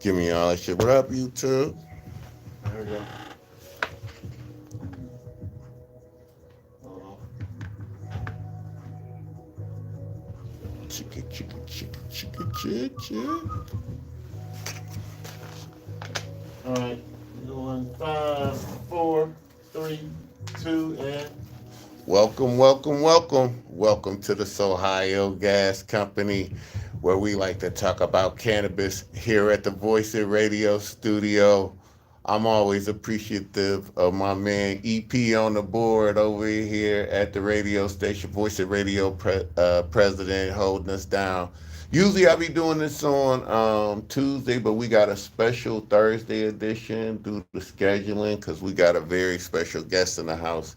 Give me all that shit. What up, YouTube? There we go. Uh, Chicka, chicka, chicka, chicka, chick, chick. all right. Doing 5, 4, 3, 2, and Welcome to the Sohigho Gas Company, where we like to talk about cannabis here at the Voice It Radio studio. I'm always appreciative of my man EP on the board over here at the radio station, Voice It Radio president holding us down. Usually I be doing this on Tuesday, but we got a special Thursday edition due to scheduling because we got a very special guest in the house,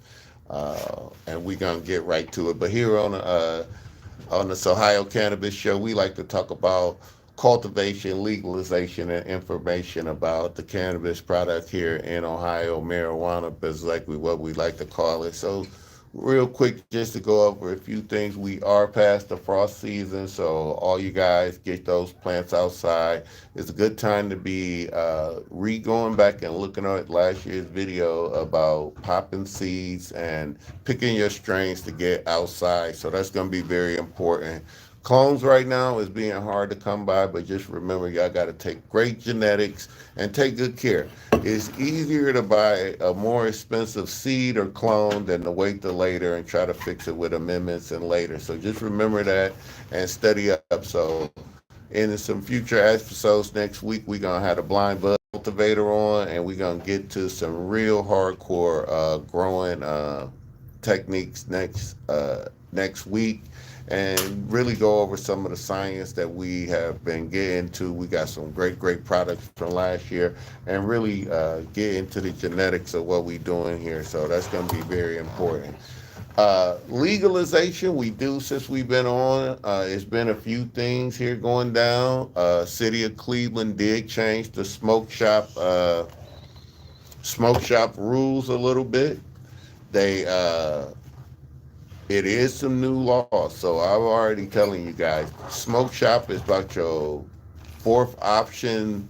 and we gonna get right to it. But here on this Ohio Cannabis Show, we like to talk about cultivation, legalization, and information about the cannabis product here in Ohio, marijuana, is like what we like to call it. So, real quick, just to go over a few things, we are past the frost season, so all you guys get those plants outside. It's a good time to be going back and looking at last year's video about popping seeds and picking your strains to get outside. So that's going to be very important. Clones right now is being hard to come by, but just remember, y'all got to take great genetics and take good care. It's easier to buy a more expensive seed or clone than to wait till later and try to fix it with amendments and later. So just remember that and study up. So in some future episodes next week, we're going to have a blind bud cultivator on, and we're going to get to some real hardcore growing techniques next week, and really go over some of the science that we have been getting to. We got some great products from last year, and really get into the genetics of what we're doing here. So that's going to be very important. Legalization, we do since we've been on. It's been a few things here going down. City of Cleveland did change the smoke shop rules a little bit. They It is some new laws. So I'm already telling you guys, smoke shop is about your fourth option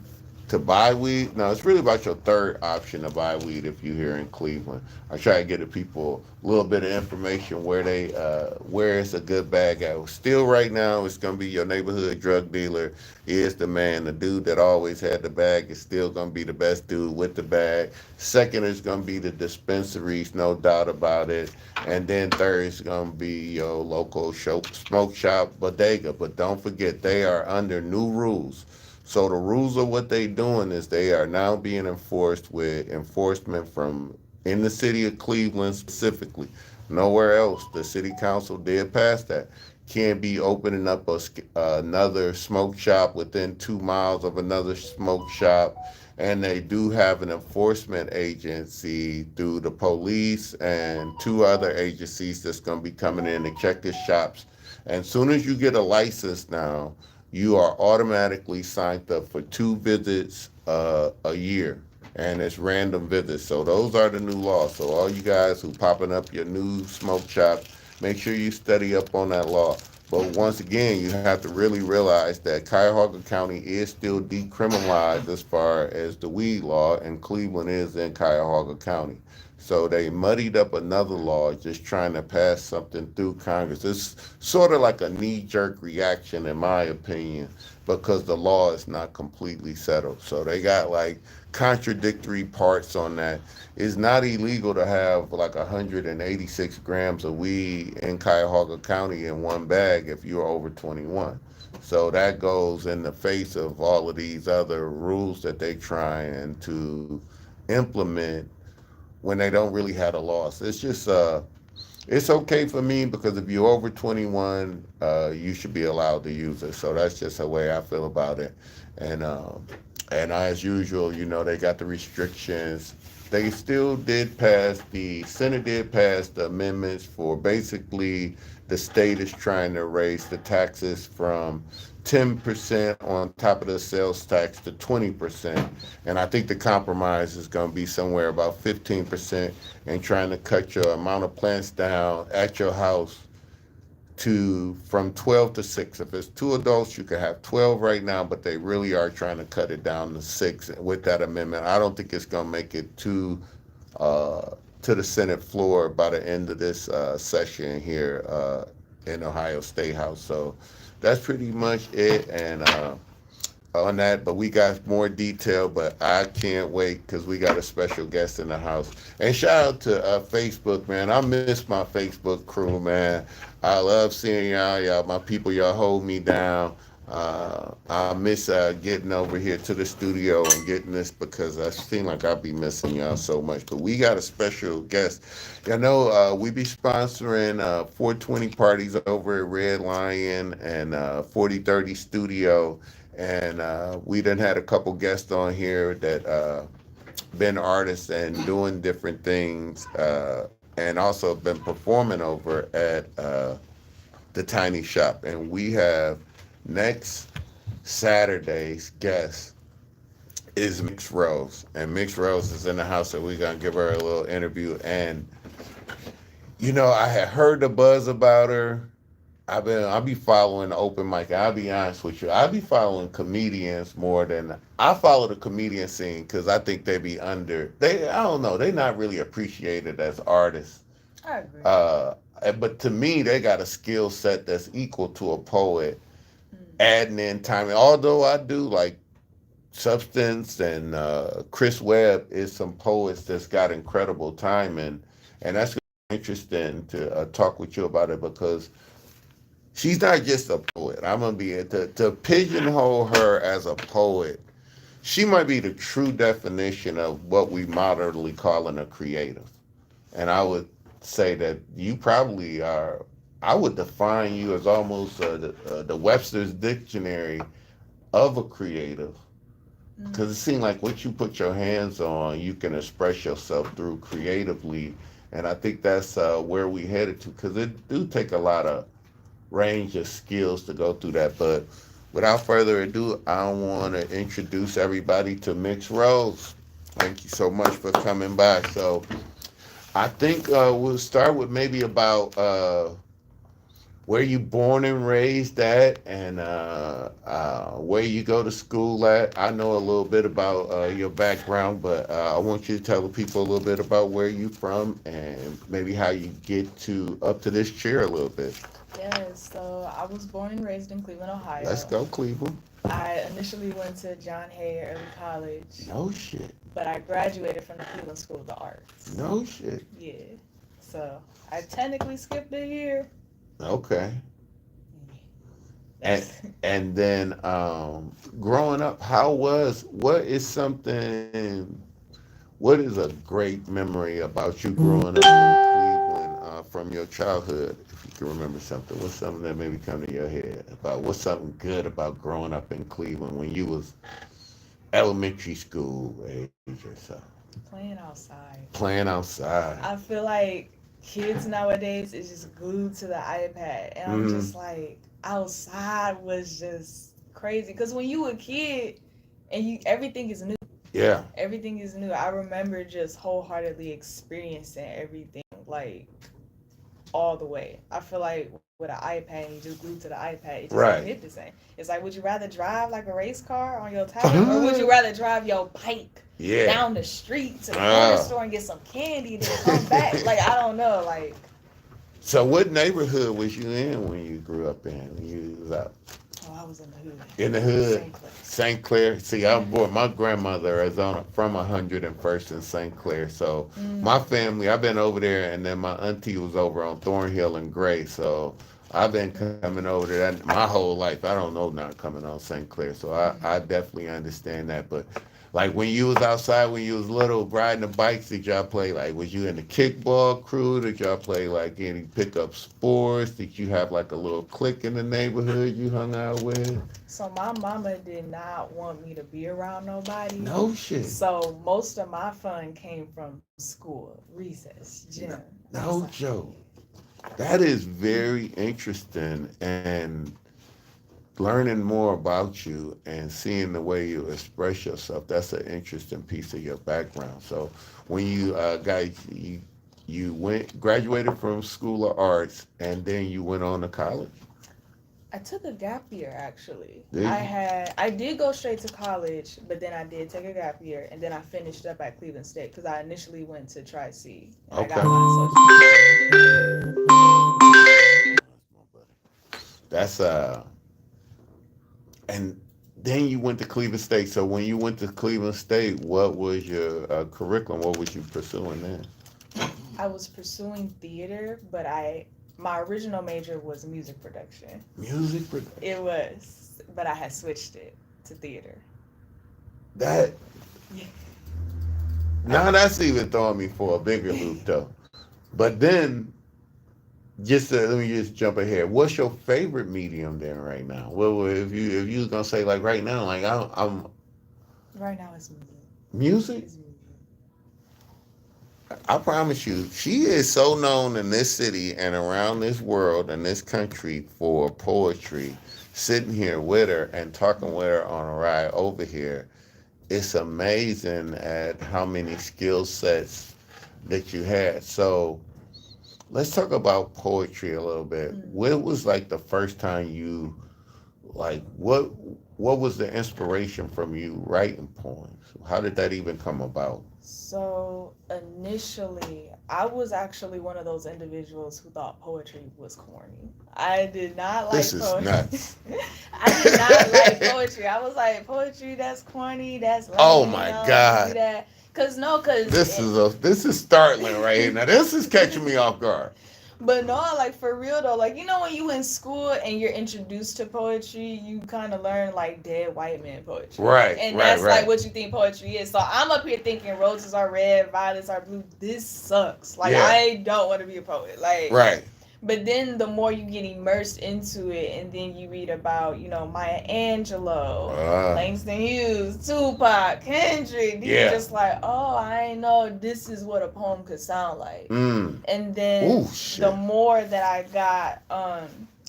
to buy weed. No, it's really about your third option to buy weed if you're here in Cleveland. I try to get the people a little bit of information where it's a good bag at. Still right now it's gonna be your neighborhood drug dealer is the man. The dude that always had the bag is still gonna be the best dude with the bag. Second is gonna be the dispensaries, no doubt about it. And then third is gonna be your local smoke shop bodega. But don't forget, they are under new rules. So the rules of what they doing is they are now being enforced with enforcement from in the city of Cleveland specifically. Nowhere else. The city council did pass that. Can't be opening up another smoke shop within 2 miles of another smoke shop. And they do have an enforcement agency through the police and two other agencies that's going to be coming in to check the shops. And as soon as you get a license now, you are automatically signed up for 2 visits a year, and it's random visits. So those are the new laws. So all you guys who popping up your new smoke shop, make sure you study up on that law. But once again, you have to really realize that Cuyahoga County is still decriminalized as far as the weed law, and Cleveland is in Cuyahoga County. So they muddied up another law just trying to pass something through Congress. It's sort of like a knee-jerk reaction, in my opinion, because the law is not completely settled. So they got like contradictory parts on that. It's not illegal to have like 186 grams of weed in Cuyahoga County in one bag if you're over 21. So that goes in the face of all of these other rules that they trying to implement when they don't really have a loss. It's just it's okay for me because if you're over 21, you should be allowed to use it. So that's just the way I feel about it. And and as usual, they got the restrictions. They still did pass, the Senate did pass the amendments for basically the state is trying to raise the taxes from 10% on top of the sales tax to 20%. And I think the compromise is going to be somewhere about 15% and trying to cut your amount of plants down at your house to from 12 to 6. If it's 2 adults, you can have 12 right now, but they really are trying to cut it down to 6 with that amendment. I don't think it's going to make it to the Senate floor by the end of this session here in Ohio State House. So that's pretty much it. And on that, but we got more detail, but I can't wait because we got a special guest in the house. And shout out to Facebook, man. I miss my Facebook crew, man. I love seeing y'all, my people, y'all hold me down. I miss getting over here to the studio and getting this because I seem like I'll be missing y'all so much. But we got a special guest. You know, we be sponsoring 420 parties over at Red Lion and 4030 Studio. And we done had a couple guests on here that been artists and doing different things and also been performing over at the Tiny Shop. And we have next Saturday's guest is MIXXED Rose. And MIXXED Rose is in the house, so we're going to give her a little interview. And, you know, I had heard the buzz about her. I'll be following the open mic. I'll be honest with you. I'll be following comedians more than I follow the comedian scene because I think I don't know, they're not really appreciated as artists. I agree. But to me, they got a skill set that's equal to a poet, adding in time. Although I do like Substance and Chris Webb is some poets that's got incredible timing, and that's interesting to talk with you about it because she's not just a poet. I'm gonna be to pigeonhole her as a poet. She might be the true definition of what we modernly calling a creative, and I would say that you probably are. I would define you as almost the Webster's Dictionary of a creative, because it seems like what you put your hands on, you can express yourself through creatively, and I think that's where we headed to, because it do take a lot of range of skills to go through that. But without further ado, I want to introduce everybody to MIXXED Rose. Thank you so much for coming by. So I think we'll start with maybe about where you born and raised at and where you go to school at. I know a little bit about your background, but I want you to tell the people a little bit about where you from and maybe how you get up to this chair a little bit. Yes, so I was born and raised in Cleveland, Ohio. Let's go, Cleveland. I initially went to John Hay Early College. No shit. But I graduated from the Cleveland School of the Arts. No shit. Yeah. So I technically skipped a year. Okay. And then growing up, what is a great memory about you growing up in Cleveland from your childhood? If you can remember something, what's something that maybe come to your head about what's something good about growing up in Cleveland when you was elementary school age or so? Playing outside. Playing outside. I feel like kids nowadays is just glued to the iPad, and I'm just like, outside was just crazy. Because when you a kid and everything is new. Yeah. Everything is new. I remember just wholeheartedly experiencing everything like all the way. I feel like with an iPad, and you just glued to the iPad, it just don't hit the same. It's like, would you rather drive like a race car on your tablet, or would you rather drive your bike down the street to the corner store and get some candy and then come back? Like, I don't know. Like, so what neighborhood was you in when you grew up in? When you was out? Oh, I was in the hood. In the hood? St. Clair. St. Clair. See, I'm born. My grandmother is from 101st and St. Clair. So my family, I've been over there, and then my auntie was over on Thornhill and Gray. So I've been coming over there my whole life. I don't know not coming on St. Clair. So I definitely understand that. But like when you was outside, when you was little, riding the bikes, did y'all play like, was you in the kickball crew? Did y'all play like any pickup sports? Did you have like a little clique in the neighborhood you hung out with? So my mama did not want me to be around nobody. No shit. So most of my fun came from school, recess, gym. No joke. That is very interesting, and learning more about you and seeing the way you express yourself, that's an interesting piece of your background. So when you guys, you you graduated from School of Arts, and then you went on to college? I took a gap year actually. Did you? I did go straight to college, but then I did take a gap year, and then I finished up at Cleveland State because I initially went to Tri C and I got Okay. my That's and then you went to Cleveland State. So when you went to Cleveland State, what was your curriculum? What was you pursuing then? I was pursuing theater, but my original major was music production. Music production. It was, but I had switched it to theater. That Yeah. now that's even throwing me for a bigger loop though. But then let me just jump ahead. What's your favorite medium then right now? Well, if you was gonna say like right now, like I'm Right now it's music. music. It's music. I promise you, she is so known in this city and around this world and this country for poetry. Sitting here with her and talking with her on a ride over here, it's amazing at how many skill sets that you had. So let's talk about poetry a little bit. What was like the first time you like what was the inspiration from you writing poems? How did that even come about? So initially, I was actually one of those individuals who thought poetry was corny. I did not like This is poetry. nuts. I did not like poetry. I was like, poetry, that's corny, that's lame. Oh my God. Do that. Cause This is startling right here. Now this is catching me off guard. But no, like for real though, like when you in school and you're introduced to poetry, you kind of learn like dead white man poetry, Right, and right, that's right. like what you think poetry is. So I'm up here thinking roses are red, violets are blue. This sucks. Like Yeah. I don't want to be a poet. Like Right. But then the more you get immersed into it, and then you read about, Maya Angelou, Langston Hughes, Tupac, Kendrick, you're just like, oh, I know this is what a poem could sound like. And then the more that I got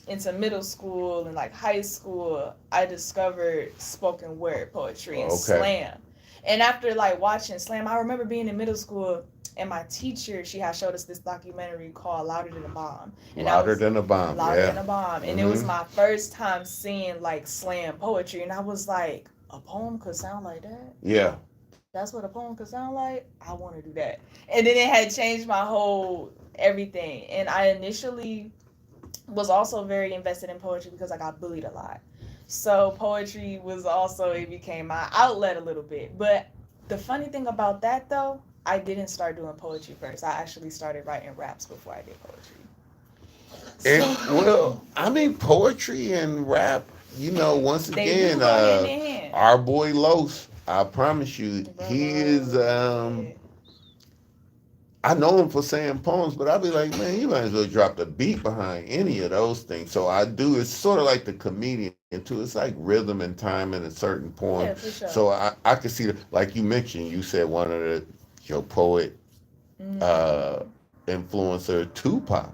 into middle school and like high school, I discovered spoken word poetry and slam. And after like watching slam, I remember being in middle school. And my teacher, she had showed us this documentary called Louder Than a Bomb. And Louder Than a Bomb. Louder Than a Bomb. And it was my first time seeing like slam poetry. And I was like, a poem could sound like that? Yeah. That's what a poem could sound like? I want to do that. And then it had changed my whole everything. And I initially was also very invested in poetry because I got bullied a lot. So poetry was also, it became my outlet a little bit. But the funny thing about that though, I didn't start doing poetry first. I actually started writing raps before I did poetry. Well, I mean, poetry and rap, once They again, do go hand in hand. our boy Los, I promise you, he is, I know him for saying poems, but I'll be like, man, you might as well drop the beat behind any of those things. So I do, it's sort of like the comedian too. It's like rhythm and time in a certain poem. Yeah, for sure. So I could see, like you mentioned, you said one of your poet influencer, Tupac,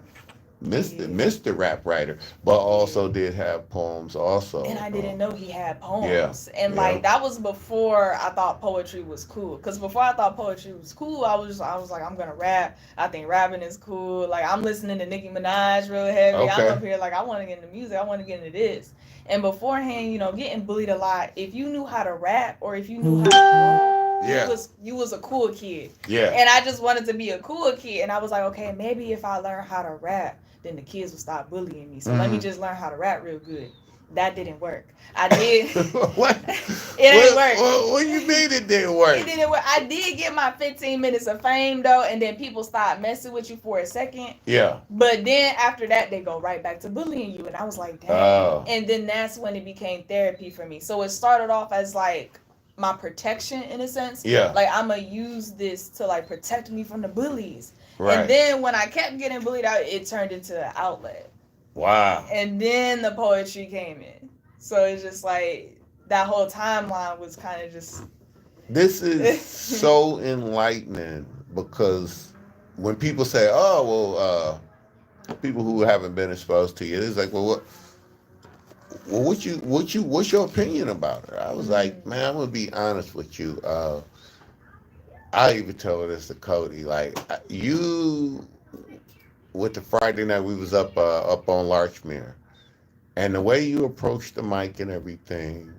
Mr. Rap Writer, but also did have poems also. And I didn't know he had poems. Yeah, and like that was before I thought poetry was cool. Because before I thought poetry was cool, I was like, I'm gonna rap. I think rapping is cool. Like I'm listening to Nicki Minaj real heavy. Okay. I'm up here like I want to get into music. I want to get into this. And beforehand, getting bullied a lot. If you knew how to rap or if you knew how to draw, you was a cool kid. Yeah. And I just wanted to be a cool kid. And I was like, okay, maybe if I learn how to rap, then the kids will stop bullying me. So let me just learn how to rap real good. That didn't work. I did. What? It didn't work. What do you mean it didn't work? It didn't work. I did get my 15 minutes of fame though, and then people start messing with you for a second. Yeah. But then after that, they go right back to bullying you, and I was like, damn. Oh. And then that's when it became therapy for me. So it started off as like my protection in a sense. Yeah. Like I'm gonna use this to like protect me from the bullies. Right. And then when I kept getting bullied out, it turned into an outlet. Wow. And then the poetry came in. So it's just like that whole timeline was kind of just. This is so enlightening because when people say, "Oh, well," people who haven't been exposed to you, it's like, "Well, what's your opinion about her?" I was like, "Man, I'm gonna be honest with you. I even tell this to Cody, like you with the Friday night we was up on Larchmere, and the way you approached the mic and everything,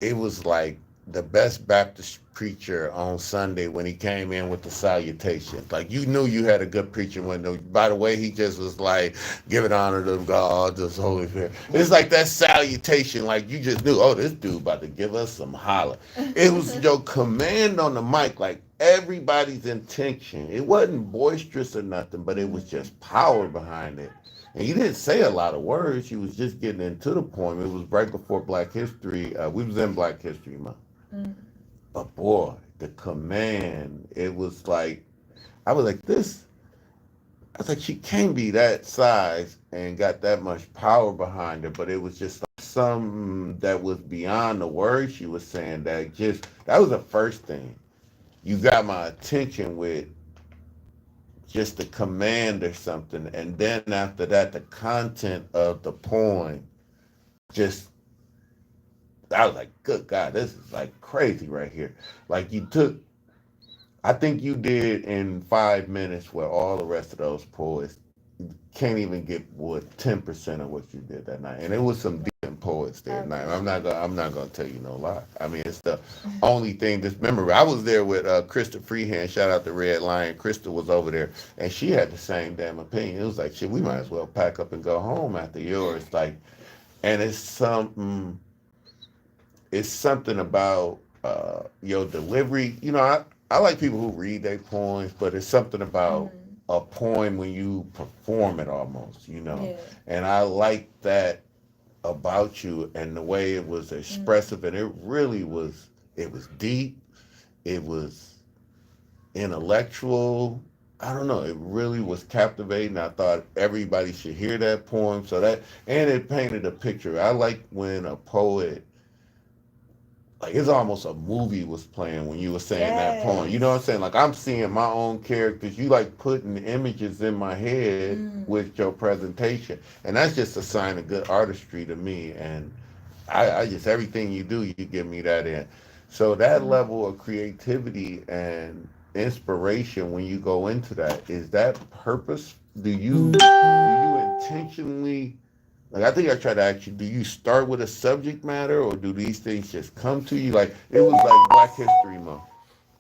it was like the best Baptist preacher on Sunday when he came in with the salutation. Like you knew you had a good preacher when by the way he just was like giving honor to God, this Holy Spirit. It's like that salutation, like you just knew, oh, this dude about to give us some holler. It was your command on the mic, like everybody's intention. It wasn't boisterous or nothing, but it was just power behind it. And you didn't say a lot of words. You was just getting into the point. It was right before Black History. We was in Black History Month. Mm. But boy, the command, it was like, I was like, this, I was like, she can't be that size and got that much power behind her. But it was just like something that was beyond the words she was saying that was the first thing. You got my attention with just the command or something, and then after that the content of the poem just, I was like, good God, this is like crazy right here. Like I think you did in 5 minutes where all the rest of those poets can't even get 10% of what you did that night. And it was some decent poets there tonight. I'm not gonna tell you no lie. I mean, it's the only thing. Just remember, I was there with Krista Freehand. Shout out to Red Lion. Krista was over there, and she had the same damn opinion. It was like, shit, we might as well pack up and go home after yours. Like, and it's something about your delivery. You know, I like people who read their poems, but it's something about a poem when you perform it almost, you know. Yeah. And I like that about you and the way it was expressive, and it really was, it was deep, it was intellectual. I don't know, it really was captivating. I thought everybody should hear that poem. So that, and it painted a picture. I like when a poet, like it's almost a movie was playing when you were saying that poem. You know what I'm saying? Like I'm seeing my own characters. You like putting images in my head with your presentation. And that's just a sign of good artistry to me. And I just, everything you do, you give me that in. So that level of creativity and inspiration when you go into that, is that purpose? Do you intentionally, like, I think I tried to ask you, do you start with a subject matter or do these things just come to you? Like, it was like Black History Month.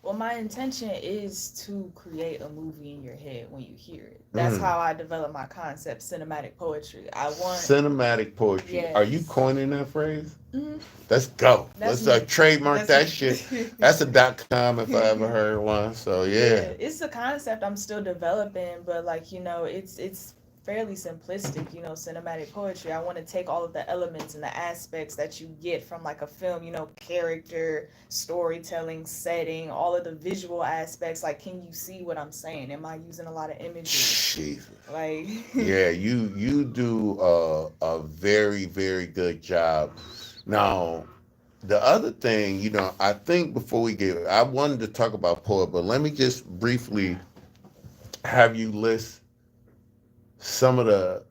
Well, my intention is to create a movie in your head when you hear it. That's how I develop my concept, cinematic poetry. I want cinematic poetry. Yes. Are you coining that phrase? Mm-hmm. Let's go. Let's trademark that shit. That's a .com if I ever heard one. So yeah, it's a concept I'm still developing, but like, you know, it's fairly simplistic, you know, cinematic poetry. I want to take all of the elements and the aspects that you get from like a film, you know, character, storytelling, setting, all of the visual aspects. Like, can you see what I'm saying? Am I using a lot of images? Jesus. Like, yeah, you do a very, very good job. Now, the other thing, you know, I think before we get, I wanted to talk about poet, but let me just briefly have you list some of the,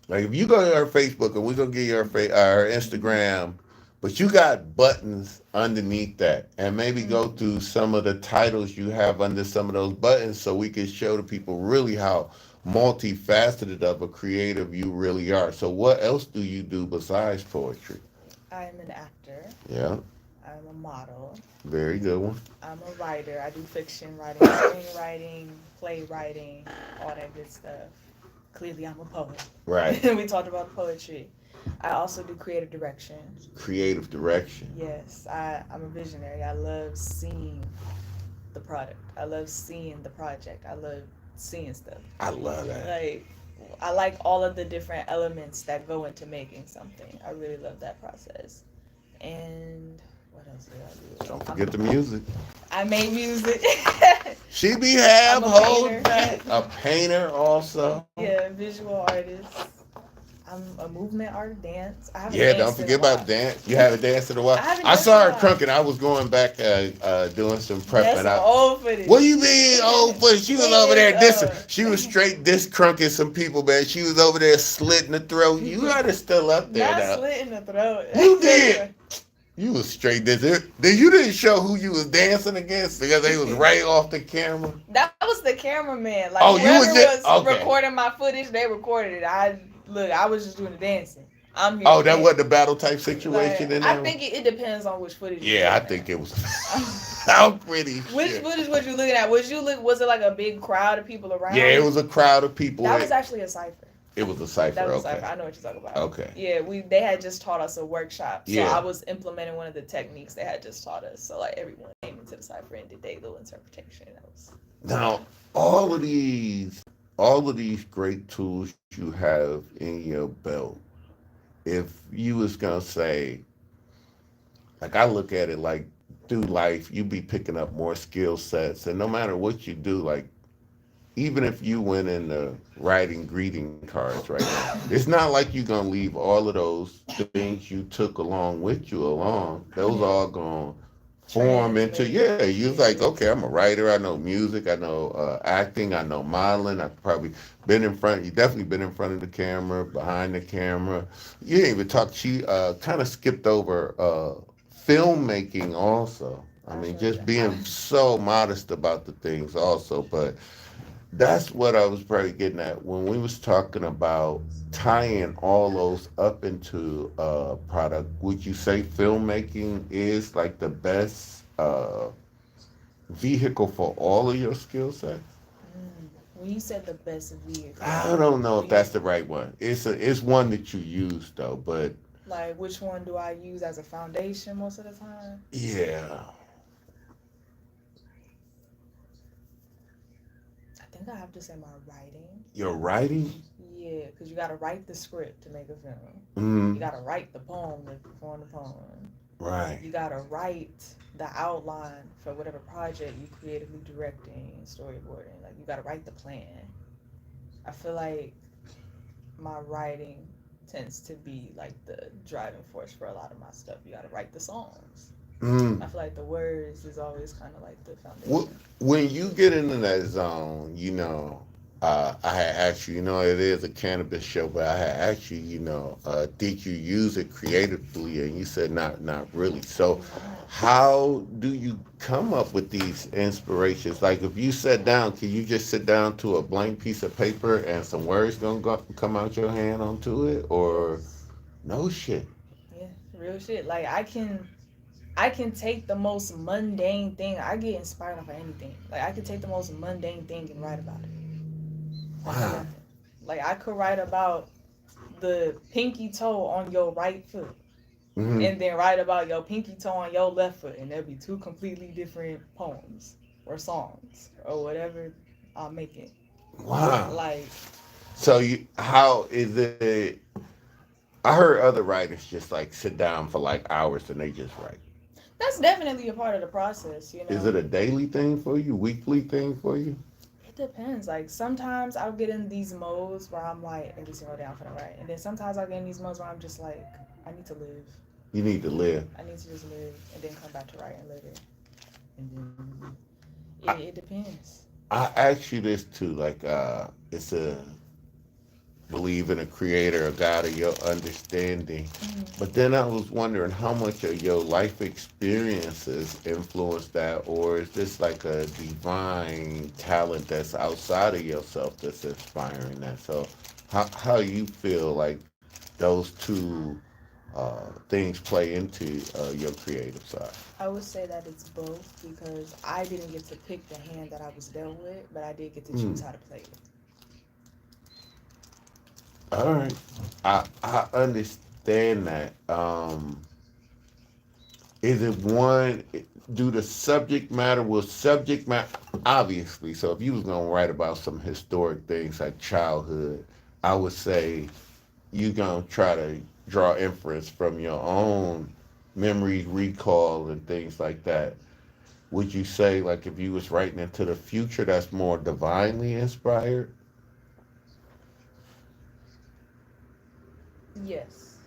like if you go to our Facebook, and we're gonna get your our Instagram, but you got buttons underneath that, and maybe go through some of the titles you have under some of those buttons, so we can show the people really how multifaceted of a creative you really are. So what else do you do besides poetry? I'm an actor. Yeah. I'm a model. Very good one. I'm a writer. I do fiction writing, screenwriting, playwriting, all that good stuff. Clearly, I'm a poet. Right. We talked about poetry. I also do creative direction. Creative direction. Yes. I'm a visionary. I love seeing the product. I love seeing the project. I love seeing stuff. I love that. Like, I like all of the different elements that go into making something. I really love that process. And what else did I do? Don't forget the music. I make music. She be half whole back. A painter also. Yeah, visual artist. I'm a movement artist, dance. Don't forget about dance. You haven't danced in a while. I saw her crunk, and I was going back doing some prep. That's old footage. What do you mean old footage? She was over there dissing. She was straight diss crunking some people, man. She was over there slitting the throat. You got her still up there. Not slitting the throat. You did. You was straight. You didn't show who you was dancing against because they was right off the camera. That was the cameraman. Like Oh, you whoever was just was okay. recording my footage, they recorded it. I was just doing the dancing. I'm here. Oh, to that dance. wasn't the battle type situation Like in I there. think it depends on which footage. Yeah, I think it was. I'm pretty Which sure. footage was you looking at? Was it like a big crowd of people around? Yeah, it was a crowd of people. That was actually a cipher. It was a cipher. That was Okay. a cipher. I know what you're talking about. Okay. Yeah, they had just taught us a workshop, so Yeah. I was implementing one of the techniques they had just taught us. So like everyone came into the cipher and did their little interpretation. That was Now, all of these great tools you have in your belt, if you was gonna say, like I look at it like through life, you be picking up more skill sets, and no matter what you do, like even if you went into writing greeting cards right now, it's not like you're gonna leave all of those things you took along with you along. Those all gonna form into you're like, okay, I'm a writer, I know music, I know acting, I know modeling, I've probably been in front, you definitely been in front of the camera, behind the camera. You didn't even talk, she kind of skipped over filmmaking also. I mean, just being so modest about the things also, but that's what I was probably getting at when we was talking about tying all those up into a product. Would you say filmmaking is like the best vehicle for all of your skill sets? When you said the best vehicle, I don't know if that's the right one. It's one that you use though, but like which one do I use as a foundation most of the time? yeah. I think I have to say my writing. Your writing? Yeah, because you got to write the script to make a film. Mm-hmm. You got to write the poem to perform the poem. Right. You got to write the outline for whatever project you creatively directing and storyboarding. Like, you got to write the plan. I feel like my writing tends to be like the driving force for a lot of my stuff. You got to write the songs. I feel like the words is always kind of like the foundation. When you get into that zone, I had asked you, it is a cannabis show, but I had asked you, did you use it creatively? And you said not really. So how do you come up with these inspirations? Like if you sat down, can you just sit down to a blank piece of paper and some words come out your hand onto it? Or no shit? Yeah, real shit. Like I can take the most mundane thing. I get inspired off of anything. Like I can take the most mundane thing and write about it. Wow. Like I could write about the pinky toe on your right foot, and then write about your pinky toe on your left foot, and there'd be two completely different poems or songs or whatever I'm making. Wow. Like. So how is it? I heard other writers just like sit down for like hours and they just write. That's definitely a part of the process, Is it a daily thing for you, weekly thing for you? It depends. Like sometimes I'll get in these modes where I'm like every single day I'm finna write, and then sometimes I'll get in these modes where I'm just like I need to live. You need to live. I need to just live, and then come back to writing later. And then it depends. I ask you this too, like it's a believe in a creator, a God of your understanding. But then I was wondering how much of your life experiences influence that, or is this like a divine talent that's outside of yourself that's inspiring that? So how you feel like those two things play into your creative side? I would say that it's both because I didn't get to pick the hand that I was dealt with, but I did get to choose how to play it. All right, I understand that. Is it one? Do the subject matter? Will subject matter obviously? So if you was gonna write about some historic things like childhood, I would say you gonna try to draw inference from your own memories, recall, and things like that. Would you say like if you was writing into the future, that's more divinely inspired? Yes.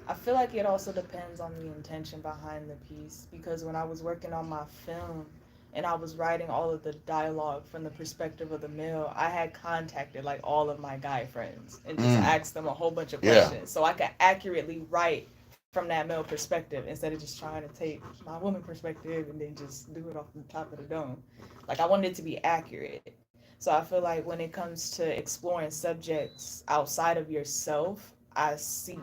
I feel like it also depends on the intention behind the piece because when I was working on my film and I was writing all of the dialogue from the perspective of the male, I had contacted like all of my guy friends and just asked them a whole bunch of questions so I could accurately write from that male perspective instead of just trying to take my woman perspective and then just do it off the top of the dome. Like I wanted it to be accurate. So I feel like when it comes to exploring subjects outside of yourself, I seek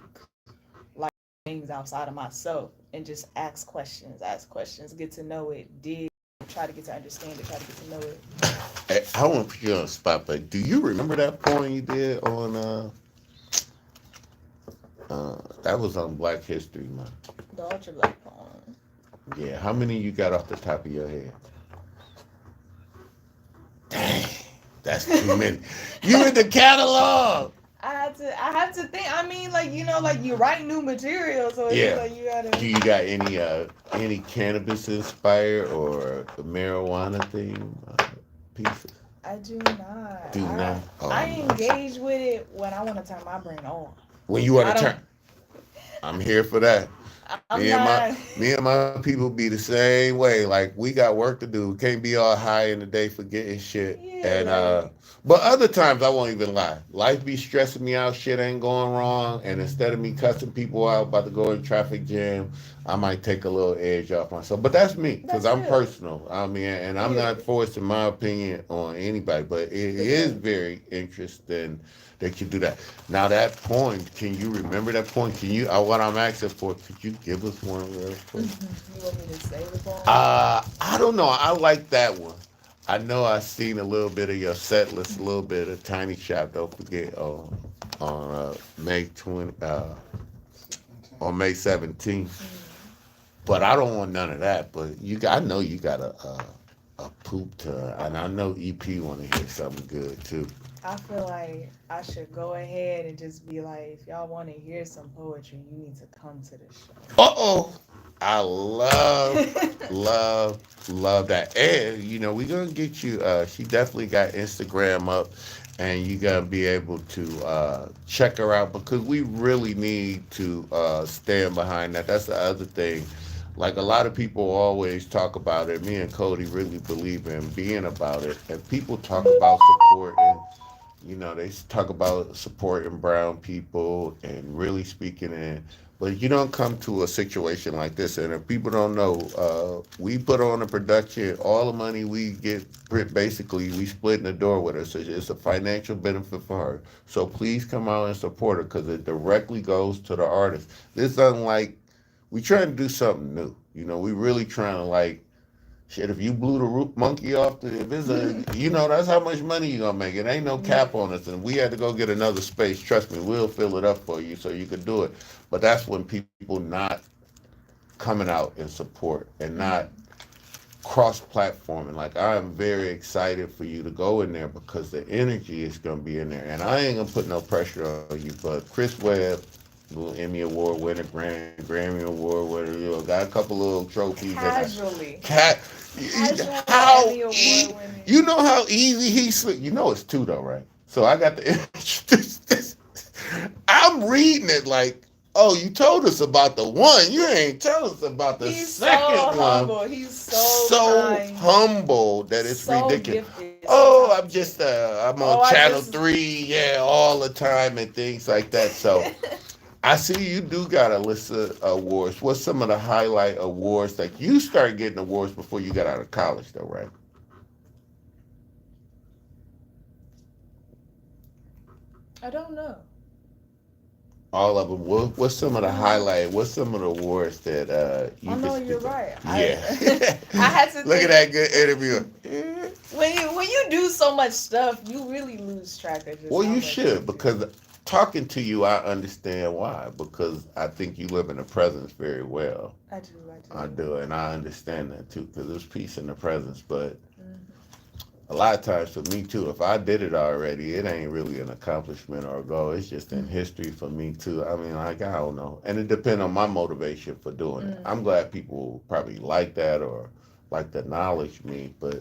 like things outside of myself and just ask questions, get to know it, dig, try to get to understand it, try to get to know it. I want to put you on the spot, but do you remember that poem you did on that was on Black History Month? The ultra black poem. Yeah, how many you got off the top of your head? Dang, that's too many. You in the catalog. I have to think. I mean, like like you write new material, so it's Yeah. like you gotta. Do you got any cannabis inspired or marijuana theme pieces? I do not. Do not. Oh, I no. engage with it when I want to turn my brain on. When you want I to don't. turn, I'm here for that. I'm Me and my not. me and my people be the same way. Like we got work to do. We can't be all high in the day forgetting shit. Yeah, And like. but other times I won't even lie. Life be stressing me out. Shit ain't going wrong. And instead of me cussing people out about to go in traffic jam, I might take a little edge off myself. But that's me because That's I'm real. personal. I mean, and I'm Yeah. not forcing my opinion on anybody. But it For is sure. very interesting that you do that. Now that point, can you remember that point? Can you? What I'm asking for? Could you give us one real quick? You want me to say the poem? I don't know. I like that one. I know I seen a little bit of your set list, a little bit of Tiny Shop. Don't forget on May 20, on May 17th. But I don't want none of that. But I know you got a poop to, and I know EP want to hear something good too. I feel like I should go ahead and just be like, if y'all want to hear some poetry, you need to come to the Uh oh. I love that. And we're gonna get you she definitely got Instagram up and you're gonna be able to check her out because we really need to stand behind that. That's the other thing. Like a lot of people always talk about it. Me and Cody really believe in being about it. And people talk about supporting, they talk about supporting brown people and really speaking in. But you don't come to a situation like this, and if people don't know, we put on the production. All the money we get, basically, we split in the door with her. So it's a financial benefit for her. So please come out and support her because it directly goes to the artist. This doesn't like we trying to do something new. We really trying to like shit, if you blew the monkey off, if it's that's how much money you gonna make. It ain't no cap on us, and we had to go get another space. Trust me, we'll fill it up for you so you can do it. But that's when people not coming out in support and not cross-platforming. Like I am very excited for you to go in there because the energy is gonna be in there, and I ain't gonna put no pressure on you. But Chris Webb, little Emmy Award winner, Grammy Award winner, got a couple little trophies. Casually. Casual How Emmy Award winning. you know how easy he slipped. It's two though, right? So I got the. I'm reading it like, oh, you told us about the one. You ain't tell us about the He's second so one. humble. He's So kind. humble that it's So ridiculous. gifted. Oh, So I'm just I'm Oh, on I channel just- 3, yeah, all the time and things like that. So I see you do got a list of awards. What's some of the highlight awards? Like you started getting awards before you got out of college, though, right? I don't know. All of them. What's some of the highlight? What's some of the awards that you? I know can you're speak of? right. Yeah. I had to Look think, at that good interview. when you do so much stuff, you really lose track of just Well, how you much should do. because talking to you, I understand why. Because I think you live in the presence very well. I do. I do, and I understand that too. Because there's peace in the presence, but Mhm. a lot of times for me too, if I did it already, it ain't really an accomplishment or a goal. It's just in history for me too. I mean, like I don't know, and it depends on my motivation for doing it. I'm glad people probably like that or like to acknowledge me, but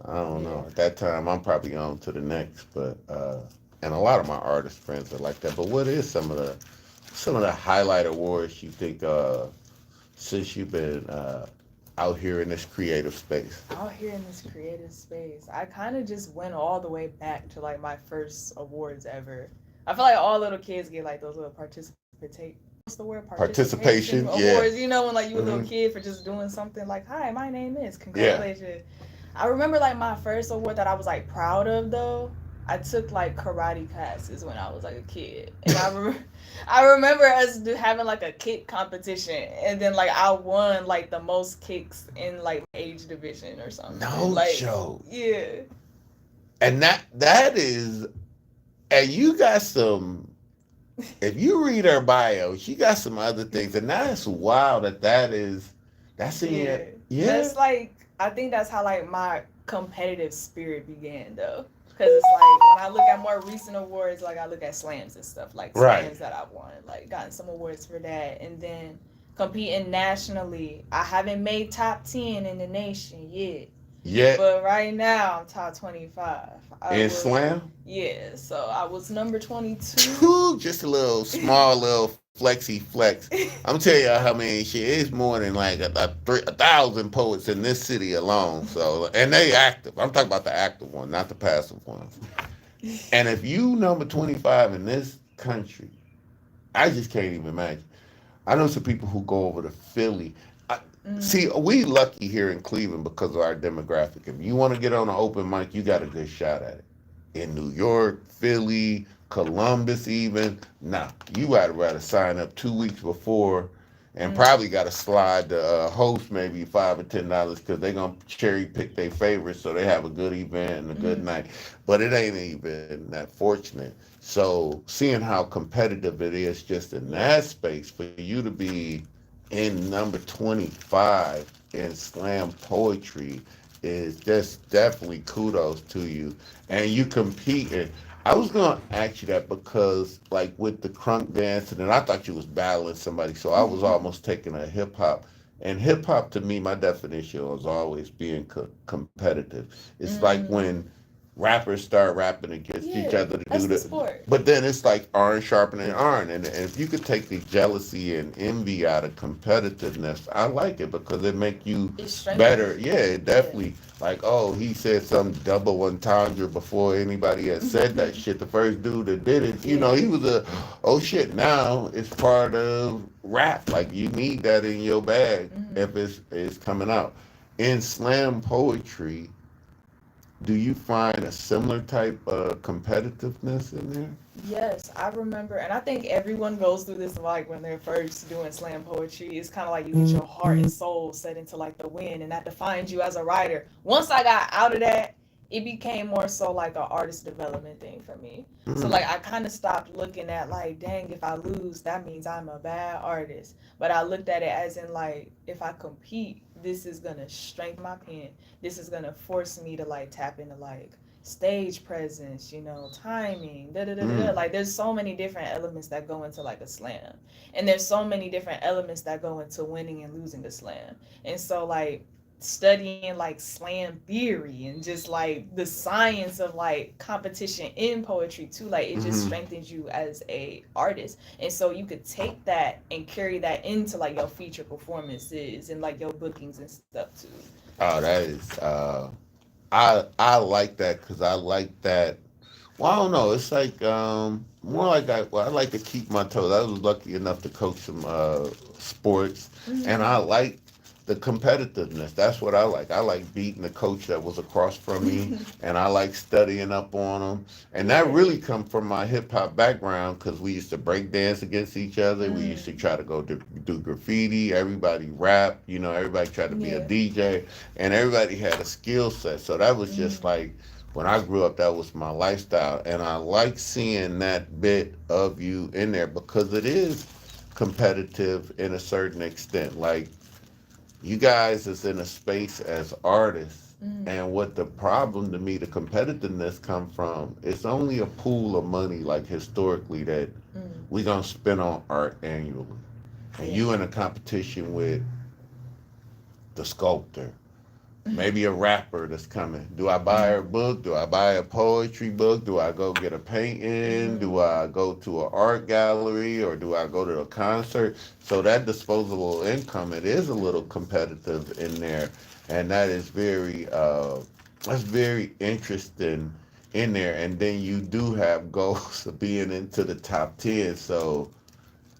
I don't know. At that time, I'm probably on to the next. But and a lot of my artist friends are like that. But what is some of the highlight awards you think since you've been out here in this creative space? Out here in this creative space, I kind of just went all the way back to like my first awards ever. I feel like all little kids get like those little what's the word, Participation, yeah. awards, you know, when like you a little Mhm. kid for just doing something like, hi, my name is, Yeah. congratulations. I remember like my first award that I was like proud of though. I took like karate classes when I was like a kid, and I remember us having like a kick competition, and then like I won like the most kicks in like age division or something. No Like, joke. yeah, And that is, and you got some. If you read her bio, she got some other things, and that's wild. That's in yeah. your, yeah. That's like I think that's how like my competitive spirit began though. Cause it's like when I look at more recent awards, like I look at slams and stuff, like Right. slams that I've won, like gotten some awards for that, and then competing nationally. I haven't made top 10 in the nation yet, Yet but right now I'm top 25. I in was, slam, yeah, so I was number 22. just a little small little flexy flex. I'm telling you how many shit. It's more than like a thousand poets in this city alone. So, and they active. I'm talking about the active one, not the passive ones. And if you number 25 in this country, I just can't even imagine. I know some people who go over to Philly. I, See, we lucky here in Cleveland because of our demographic. If you want to get on an open mic, you got a good shot at it. In New York, Philly, Columbus, even, nah, you gotta rather sign up 2 weeks before, and probably got to slide the host maybe $5 or $10 because they're gonna cherry pick their favorites so they have a good event and a good night. But it ain't even that fortunate. So seeing how competitive it is just in that space for you to be in number 25 in slam poetry is just definitely kudos to you. And you competing. I was gonna ask you that because like with the crunk dancing, and I thought you was battling somebody, so I was almost taking a hip hop. And hip hop to me, my definition was always being competitive. It's like when rappers start rapping against each Yeah, other to that's do the the, sport. but then it's like iron sharpening iron, and if you could take the jealousy and envy out of competitiveness, I like it because it make you It's strength. better. Yeah, it definitely like, oh, he said some double entendre before anybody had said that shit. The first dude that did it, you know, he was a, oh shit. Now it's part of rap. Like you need that in your bag if it's coming out. In slam poetry, do you find a similar type of competitiveness in there? Yes, I remember, and I think everyone goes through this like when they're first doing slam poetry. It's kind of like you get your heart and soul set into like the wind, and that defines you as a writer. Once I got out of that, it became more so like an artist development thing for me. So like I kind of stopped looking at like, dang, if I lose, that means I'm a bad artist. But I looked at it as in like, if I compete, this is gonna strengthen my pen. This is gonna force me to like tap into like stage presence, you know, timing, da da da da. Like there's so many different elements that go into like a slam. And there's so many different elements that go into winning and losing a slam. And so like studying like slam theory and just like the science of like competition in poetry too, like it just strengthens you as a artist. And so you could take that and carry that into like your feature performances and like your bookings and stuff too. Oh, that is I like that because I like that. Well, I don't know. It's like more like I like to keep my toes. I was lucky enough to coach some sports, and I like the competitiveness. That's what I like. I like beating the coach that was across from me, and I like studying up on them. And that really come from my hip hop background because we used to break dance against each other. We used to try to go do graffiti. Everybody rap. You know, everybody tried to be a DJ, and everybody had a skill set. So that was just like when I grew up, that was my lifestyle. And I like seeing that bit of you in there because it is competitive in a certain extent. Like you guys is in a space as artists, and what the problem to me, the competitiveness come from, it's only a pool of money like historically that we gonna spend on art annually. And you in a competition with the sculptor, maybe a rapper that's coming. Do I buy a book? Do I buy a poetry book? Do I go get a painting? Do I go to an art gallery or do I go to a concert? So that disposable income, it is a little competitive in there, and that is that's very interesting in there. And then you do have goals of being into the top 10. So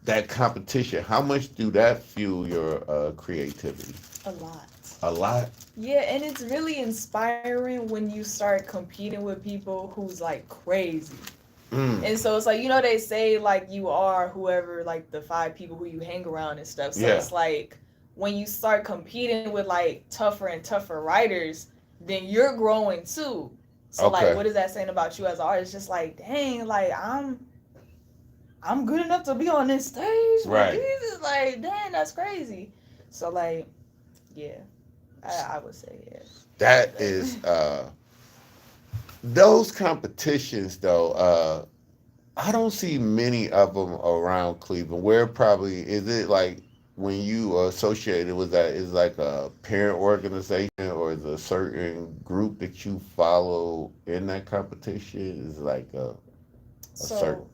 that competition, how much do that fuel your creativity? A lot. A lot. Yeah, and it's really inspiring when you start competing with people who's like crazy. Mm. And so it's like, they say like you are whoever, like the 5 people who you hang around and stuff. So Yeah. it's like when you start competing with like tougher and tougher writers, then you're growing too. So Okay. like, what is that saying about you as an artist? Just like, dang, like I'm good enough to be on this stage. Right. Jesus, like, dang, that's crazy. So like, yeah, I would say yes. That is those competitions though. I don't see many of them around Cleveland. Where probably is it like when you are associated with that? Is like a parent organization or is a certain group that you follow in that competition? Is like a certain.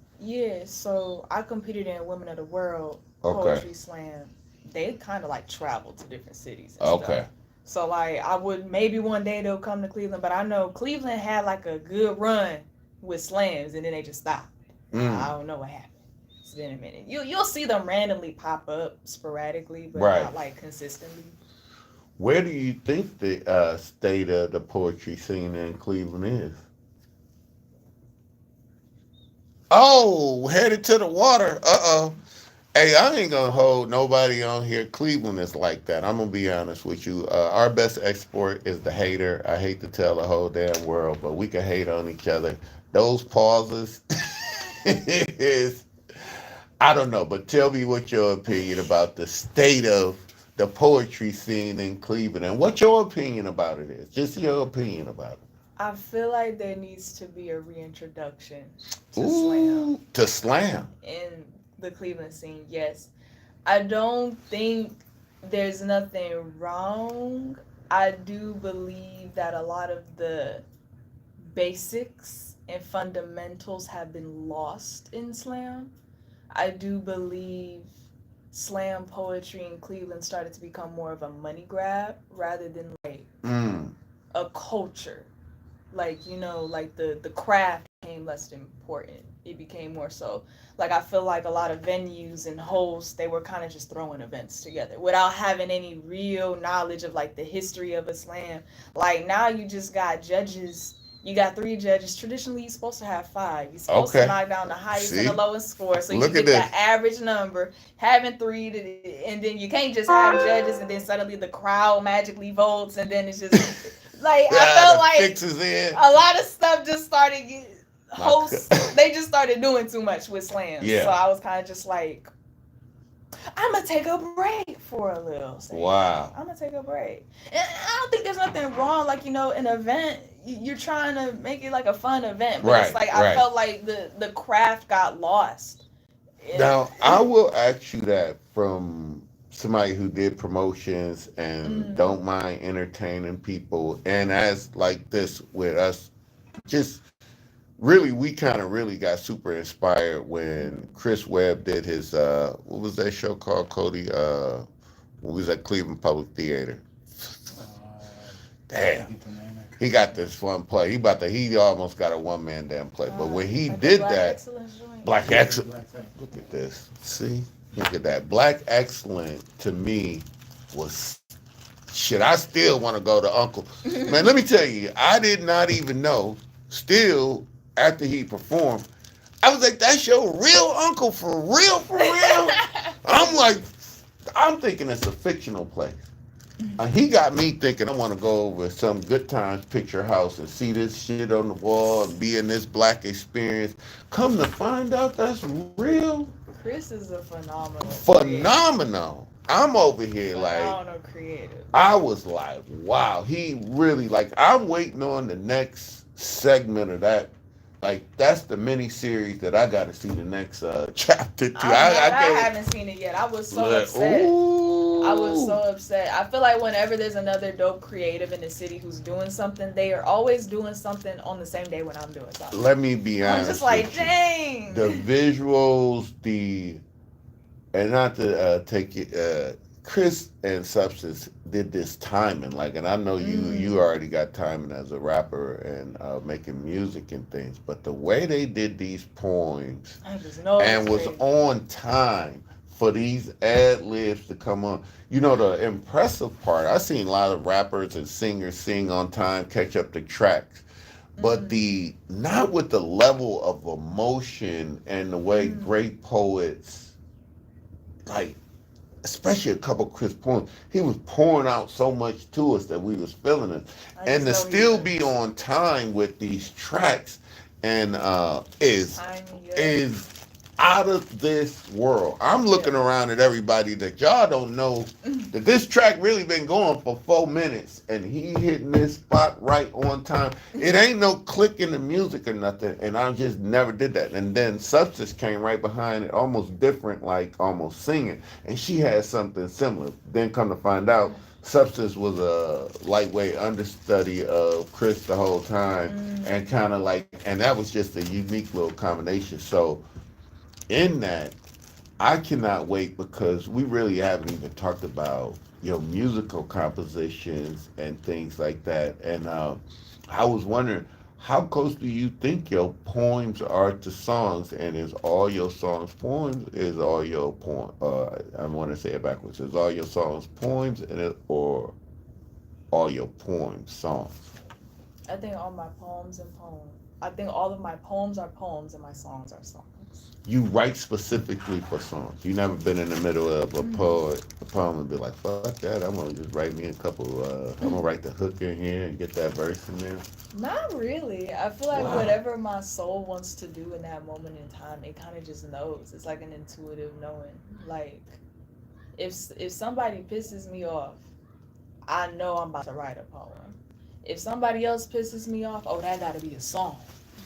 So I competed in Women of the World Okay. Poetry Slam. They kind of like traveled to different cities and Okay. stuff. So like I would maybe one day they'll come to Cleveland, but I know Cleveland had like a good run with slams and then they just stopped. I don't know what happened. It's been a minute. You'll see them randomly pop up sporadically, but Right. not like consistently. Where do you think the state of the poetry scene in Cleveland is? Oh, headed to the water. Uh-oh. Hey, I ain't gonna hold nobody on here. Cleveland is like that. I'm gonna be honest with you. Our best export is the hater. I hate to tell the whole damn world, but we can hate on each other. Those pauses is, I don't know, but tell me what your opinion about the state of the poetry scene in Cleveland and what your opinion about it is. Just your opinion about it. I feel like there needs to be a reintroduction to slam. To slam. In the Cleveland scene, yes. I don't think there's nothing wrong. I do believe that a lot of the basics and fundamentals have been lost in slam. I do believe slam poetry in Cleveland started to become more of a money grab rather than like a culture. Like, like the craft became less important. It became more so like I feel like a lot of venues and hosts, they were kind of just throwing events together without having any real knowledge of like the history of a slam. Like now you just got judges. You got 3 judges. Traditionally, you're supposed to have 5. You're supposed to knock down the highest and the lowest score, so you get that average number. Having 3, and then you can't just have judges, and then suddenly the crowd magically votes, and then it's just like I felt like a lot of stuff just started. Hosts, they just started doing too much with slams. Yeah. So I was kind of just like, I'm gonna take a break for a little. Wow. I'm gonna take a break, and I don't think there's nothing wrong. Like an event, you're trying to make it like a fun event, but it's like I felt like the craft got lost. Now I will ask you that from somebody who did promotions and don't mind entertaining people, and as like this with us, just. Really, we kind of really got super inspired when Chris Webb did his, what was that show called, Cody? When we was at Cleveland Public Theater. Damn. He got this fun play. He almost got a one-man damn play. But when he did that, Black Excellence. Look at this. See? Look at that. Black Excellence, to me, was shit. I still want to go to Uncle. Man, let me tell you, I did not even know, still, after he performed, I was like, that's your real uncle for real, for real? I'm thinking it's a fictional place. He got me thinking I want to go over some Good Times Picture House and see this shit on the wall and be in this black experience. Come to find out that's real. Chris is a phenomenal. I'm over here like, creative. I was like, wow, he really, like, I'm waiting on the next segment of that. Like, that's the mini series that I got to see the next chapter to. I haven't seen it yet. I was so upset. I was so upset. I feel like whenever there's another dope creative in the city who's doing something, they are always doing something on the same day when I'm doing something. Let me be honest. I'm just like, dang. The visuals, and not to take it, Chris and Substance did this timing, like, and I know you already got timing as a rapper and making music and things, but the way they did these poems I just know and it's was crazy. on time for these ad libs to come on. You know, the impressive part, I seen a lot of rappers and singers sing on time, catch up the tracks, but the not with the level of emotion and the way great poets, like especially a couple of Chris poems, he was pouring out so much to us that we was feeling it, I and just to know he still was. be on time with these tracks and is Timing, yeah. is out of this world. I'm looking around at everybody that y'all don't know that this track really been going for 4 minutes and he hitting this spot right on time. It ain't no click in the music or nothing, and I just never did that. And then Substance came right behind it, almost different, like almost singing, and she had something similar. Then come to find out, Substance was a lightweight understudy of Chris the whole time, and kind of like, and that was just a unique little combination. So in that, I cannot wait because we really haven't even talked about musical compositions and things like that. And I was wondering, how close do you think your poems are to songs? And is all your songs poems? Is all your poem? I want to say it backwards. Is all your songs poems, or all your poems songs? I think all my poems and poems. I think all of my poems are poems and my songs are songs. You write specifically for songs. You never been in the middle of a poem and be like, fuck that, I'm gonna just write me a couple, I'm gonna write the hook in here and get that verse in there. Not really. I feel like Wow. whatever my soul wants to do in that moment in time, it kind of just knows. It's like an intuitive knowing. Like, if somebody pisses me off, I know I'm about to write a poem. If somebody else pisses me off, oh, that gotta be a song.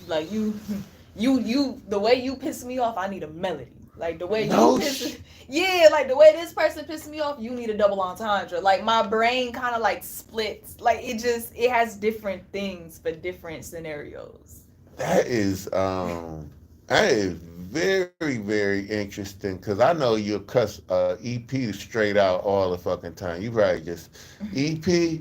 Like the way you piss me off, I need a melody. Like the way No you piss, yeah, like the way this person pissed me off, you need a double entendre. Like my brain kind of like splits. Like it has different things for different scenarios. That is very, very interesting because I know you'll cuss EP straight out all the fucking time. You probably just EP.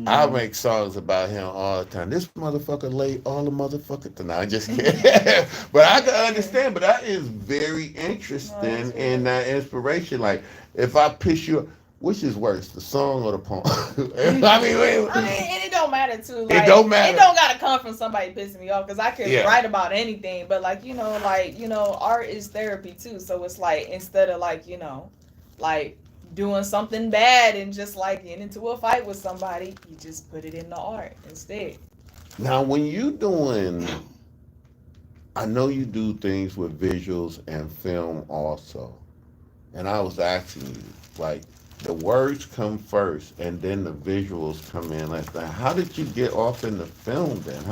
I make songs about him all the time. This motherfucker late all the motherfucker tonight. I just kidding. But I can understand. But that is very interesting in that inspiration. Like if I piss you, which is worse, the song or the poem? I mean, And it don't matter too. Like, it don't matter. It don't gotta come from somebody pissing me off because I can Yeah. write about anything. But like art is therapy too. So it's like instead of like doing something bad and just like getting into a fight with somebody, you just put it in the art instead. Now, when you doing, I know you do things with visuals and film also, and I was asking you, like, the words come first and then the visuals come in like that. How did you get off in the film then?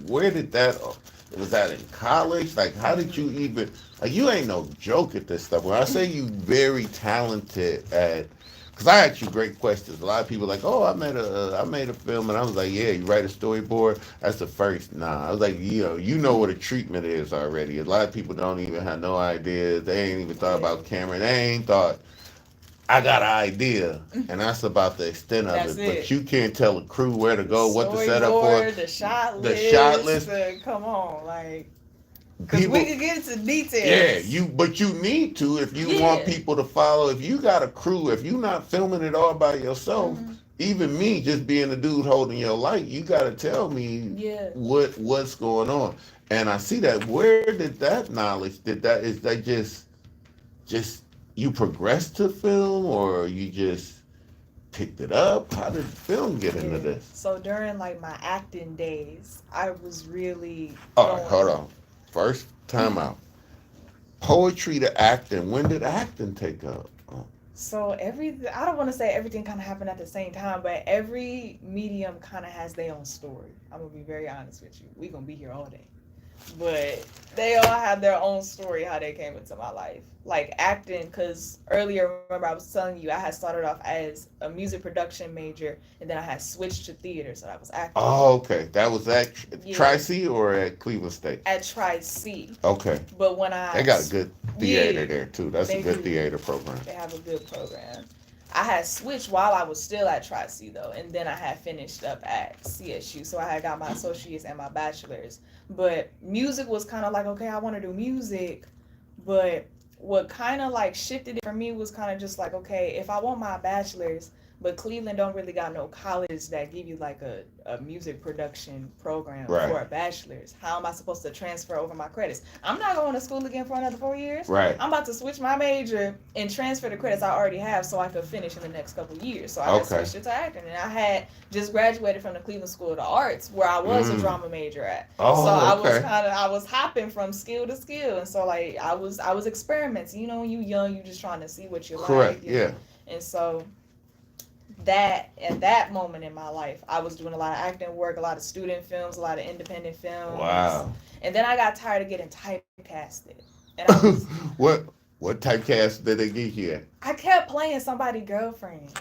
Where did that, was that in college? Like, how did you even, like, you ain't no joke at this stuff. When I say you very talented at, because I asked you great questions. A lot of people are like, oh, I made a film, and I was like, yeah, you write a storyboard? That's the first. Nah, I was like, you know what a treatment is already. A lot of people don't even have no ideas. They ain't even thought about camera. They ain't thought, I got an idea, and that's about the extent of That's it. But it. you can't tell a crew where to go, what to set up Storyboard, for. the shot The list. shot list. Come on, like. Because we could get into details. Yeah, but you need to if you want people to follow. If you got a crew, if you're not filming it all by yourself, even me just being the dude holding your light, you got to tell me what's going on. And I see that. Where did that knowledge? Is that just you progressed to film, or you just picked it up? How did film get into this? So during like my acting days, I was really. All right, hold on. First, time out. Poetry to acting. When did acting take up? So I don't want to say everything kind of happened at the same time, but every medium kind of has their own story. I'm going to be very honest with you. We're going to be here all day. But they all have their own story, how they came into my life. Like acting, because earlier, remember I was telling you, I had started off as a music production major, and then I had switched to theater, so I was acting. Oh, okay. That was at Tri-C or at Cleveland State? At Tri-C. Okay. But when They got a good theater there, too. That's a good theater program. They have a good program. I had switched while I was still at Tri-C though, and then I had finished up at CSU. So I had got my associates and my bachelor's. But music was kind of like, okay, I want to do music, but what kind of like shifted it for me was kind of just like, okay, if I want my bachelor's, but Cleveland don't really got no colleges that give you like a music production program Right. for a bachelor's. How am I supposed to transfer over my credits? I'm not going to school again for another 4 years. Right. I'm about to switch my major and transfer the credits I already have so I could finish in the next couple of years. So I had switched it to acting, and I had just graduated from the Cleveland School of the Arts where I was a drama major at. Oh, so okay. I was hopping from skill to skill, and so like I was experimenting. You know, when you young, you just trying to see what you Correct. like. Yeah. And so that at that moment in my life, I was doing a lot of acting work, a lot of student films, a lot of independent films. Wow. And then I got tired of getting typecasted. And I was, what typecast did they get you at? I kept playing somebody's girlfriend.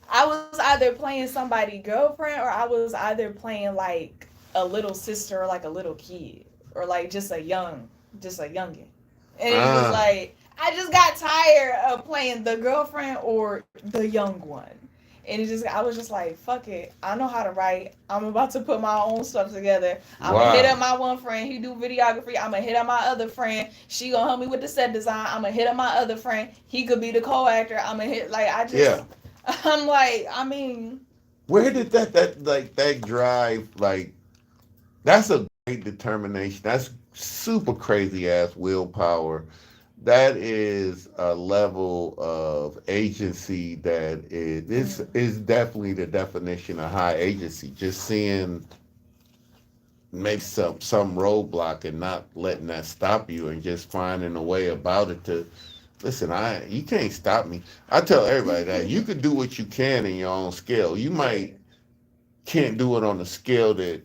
I was either playing somebody's girlfriend, or I was either playing like a little sister or like a little kid, or like just a youngin'. And it was like, I just got tired of playing the girlfriend or the young one. And I was just like, fuck it. I know how to write. I'm about to put my own stuff together. I'm going to hit up my one friend. He do videography. I'm going to hit up my other friend. She going to help me with the set design. I'm going to hit up my other friend. He could be the co-actor. I'm going to hit, like, I just, yeah. I'm like, I mean. Where did that drive, like, that's a great determination. That's super crazy ass willpower. That is a level of agency that is definitely the definition of high agency. Just seeing maybe some roadblock and not letting that stop you, and just finding a way about it to listen. You can't stop me. I tell everybody that you can do what you can in your own scale. You can't do it on the scale that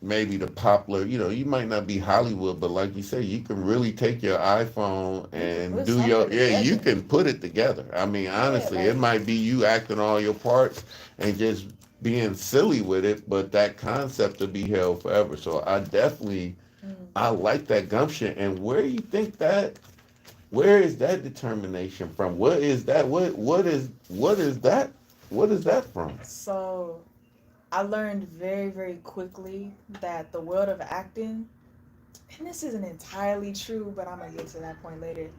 maybe the popular, you might not be Hollywood, but like you say, you can really take your iPhone and do you can put it together. I mean, honestly, it might be you acting all your parts and just being silly with it, but that concept to be held forever. So I like that gumption. And where is that determination from? What is that? What is that from? So I learned very, very quickly that the world of acting, and this isn't entirely true, but I'm going to get to that point later,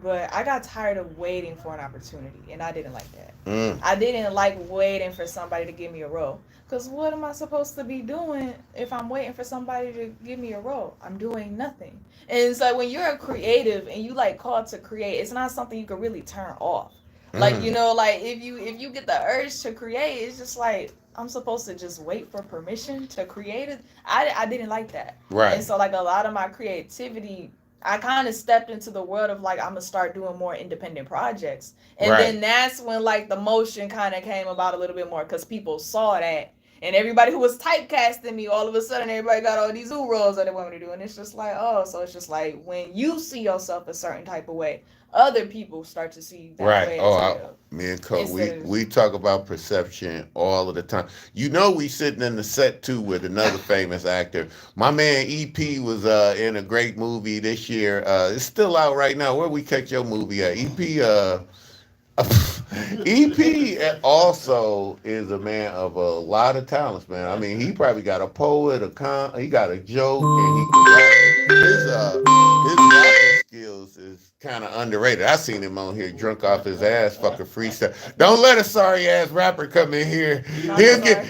but I got tired of waiting for an opportunity, and I didn't like that. I didn't like waiting for somebody to give me a role, because what am I supposed to be doing if I'm waiting for somebody to give me a role? I'm doing nothing. And so when you're a creative and you like called to create, it's not something you can really turn off. Like, like if you get the urge to create, it's just like, I'm supposed to just wait for permission to create it. I didn't like that. Right. And so like a lot of my creativity, I kind of stepped into the world of like, I'm going to start doing more independent projects. And then that's when like the motion kind of came about a little bit more, because people saw that. And everybody who was typecasting me, all of a sudden, everybody got all these new roles that they want me to do. And it's just like, so it's just like when you see yourself a certain type of way, other people start to see that way as well. Me and Cole, we talk about perception all of the time. We sitting in the set too with another famous actor. My man EP was in a great movie this year. It's still out right now. Where we catch your movie at? EP also is a man of a lot of talents, man. I mean, he probably got a poet, he got a joke, and he can rap. His rapping skills is kind of underrated. I seen him on here drunk off his ass, fucking freestyle. Don't let a sorry ass rapper come in here. He'll get.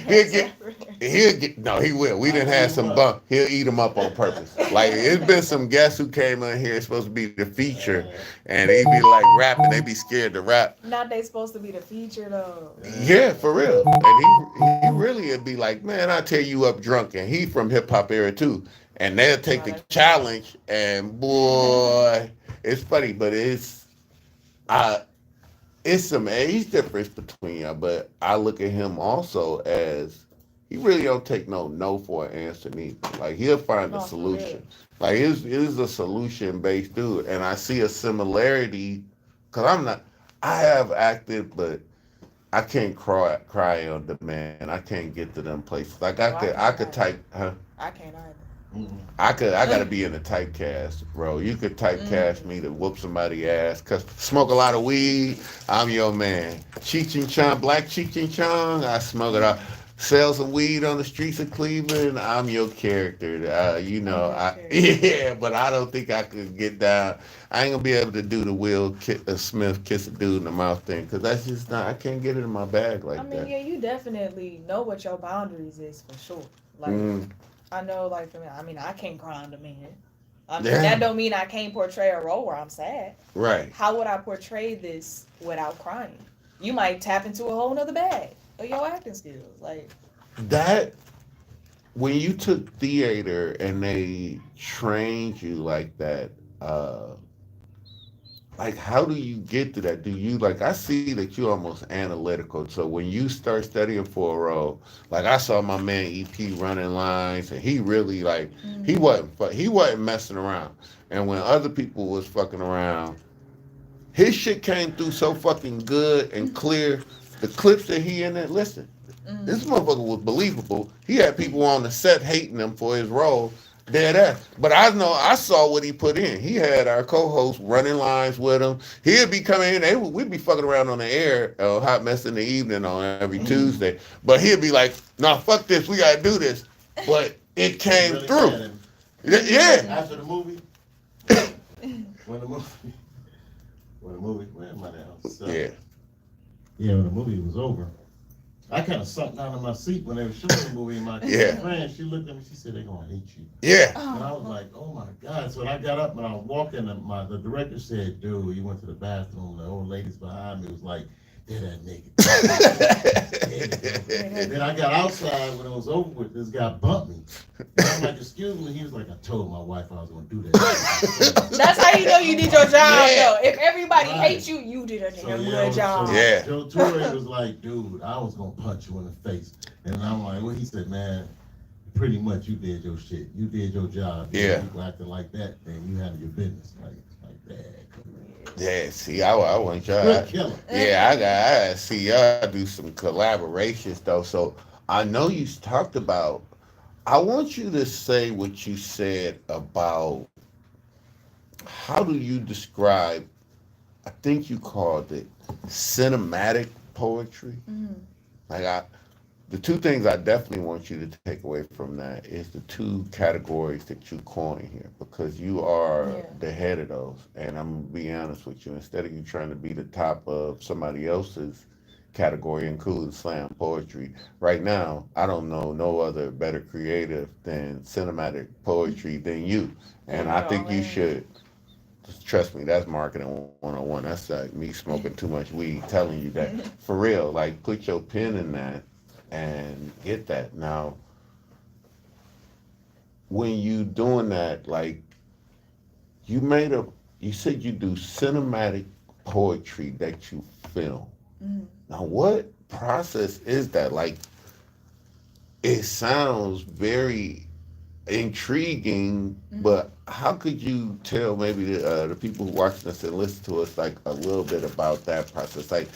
No, he will. We didn't have some bump. He'll eat them up on purpose. Like, it's been some guests who came in here supposed to be the feature, and they be like rapping. They be scared to rap. Not they supposed to be the feature though. Yeah, for real. And he really would be like, man, I tear you up drunk, and he from hip hop era too. And they'll take the challenge, and boy, it's funny, but it's some age difference between y'all. But I look at him also as he really don't take no for an answer neither. Like, he'll find a solution. Like, he's a solution based dude, and I see a similarity because I have acted, but I can't cry on demand. I can't get to them places. Like I could type, huh? I can't either. I gotta be in a typecast, bro. You could typecast me to whoop somebody's ass. Cause smoke a lot of weed, I'm your man. Cheech and Chong, black Cheech and Chong, I smoke it out. Sell some weed on the streets of Cleveland, I'm your character. Yeah, but I don't think I could get down. I ain't gonna be able to do the Smith kiss a dude in the mouth thing, cause that's just not. I can't get it in my bag like that. Yeah, you definitely know what your boundaries is for sure. Like, I know, like, for me, I can't grind a man. That don't mean I can't portray a role where I'm sad. Right. How would I portray this without crying? You might tap into a whole nother bag of your acting skills. Like that, when you took theater and they trained you like that, like how do you get to that? Do you I see that you're almost analytical. So when you start studying for a role, like I saw my man EP running lines, and he really he wasn't messing around. And when other people was fucking around, his shit came through so fucking good and clear. The clips that he in it, listen, this motherfucker was believable. He had people on the set hating him for his role. Dead ass. But I saw what he put in. He had our co-host running lines with him. He'd be coming in. We'd be fucking around on the air, Hot Mess in the Evening on every Tuesday. But he'd be like, "No, fuck this. We gotta do this." But it came really through. Yeah. After the movie, when the movie, where am I now? So, yeah, when the movie was over, I kind of sunk down in my seat when they were showing the movie. And my friend, she looked at me, she said, "They're gonna hate you." Yeah. And I was like, "Oh my God!" So when I got up and I was walking, and the director said, "Dude, you went to the bathroom." The old ladies behind me was like, "They're that nigga." And then I got outside when it was over with. This guy bumped me. And I'm like, "Excuse me." He was like, "I told my wife I was gonna do that." That's how you know you did your job, though. If everybody hates you, you did a damn good job. Joe Torre was like, "Dude, I was gonna punch you in the face," and I'm like, "Well," he said, "Man, pretty much you did your shit. You did your job. Yeah. People acting like that, then you handle your business like that." Yeah, see, I want y'all. I gotta see y'all do some collaborations though. So I know you talked about. I want you to say what you said about how do you describe. I think you called it cinematic poetry. The two things I definitely want you to take away from that is the two categories that you coined here, because you are the head of those. And I'm going to be honest with you, instead of you trying to be the top of somebody else's category, including slam poetry, right now, I don't know no other better creative than cinematic poetry than you. And I think you should, trust me, that's marketing 101. That's like me smoking too much weed telling you that. For real, like put your pen in that and get that. Now, when you doing that, like you said you do cinematic poetry that you film. Now, what process is that? Like, it sounds very intriguing, but how could you tell maybe the people who watching us and listen to us like a little bit about that process? Like,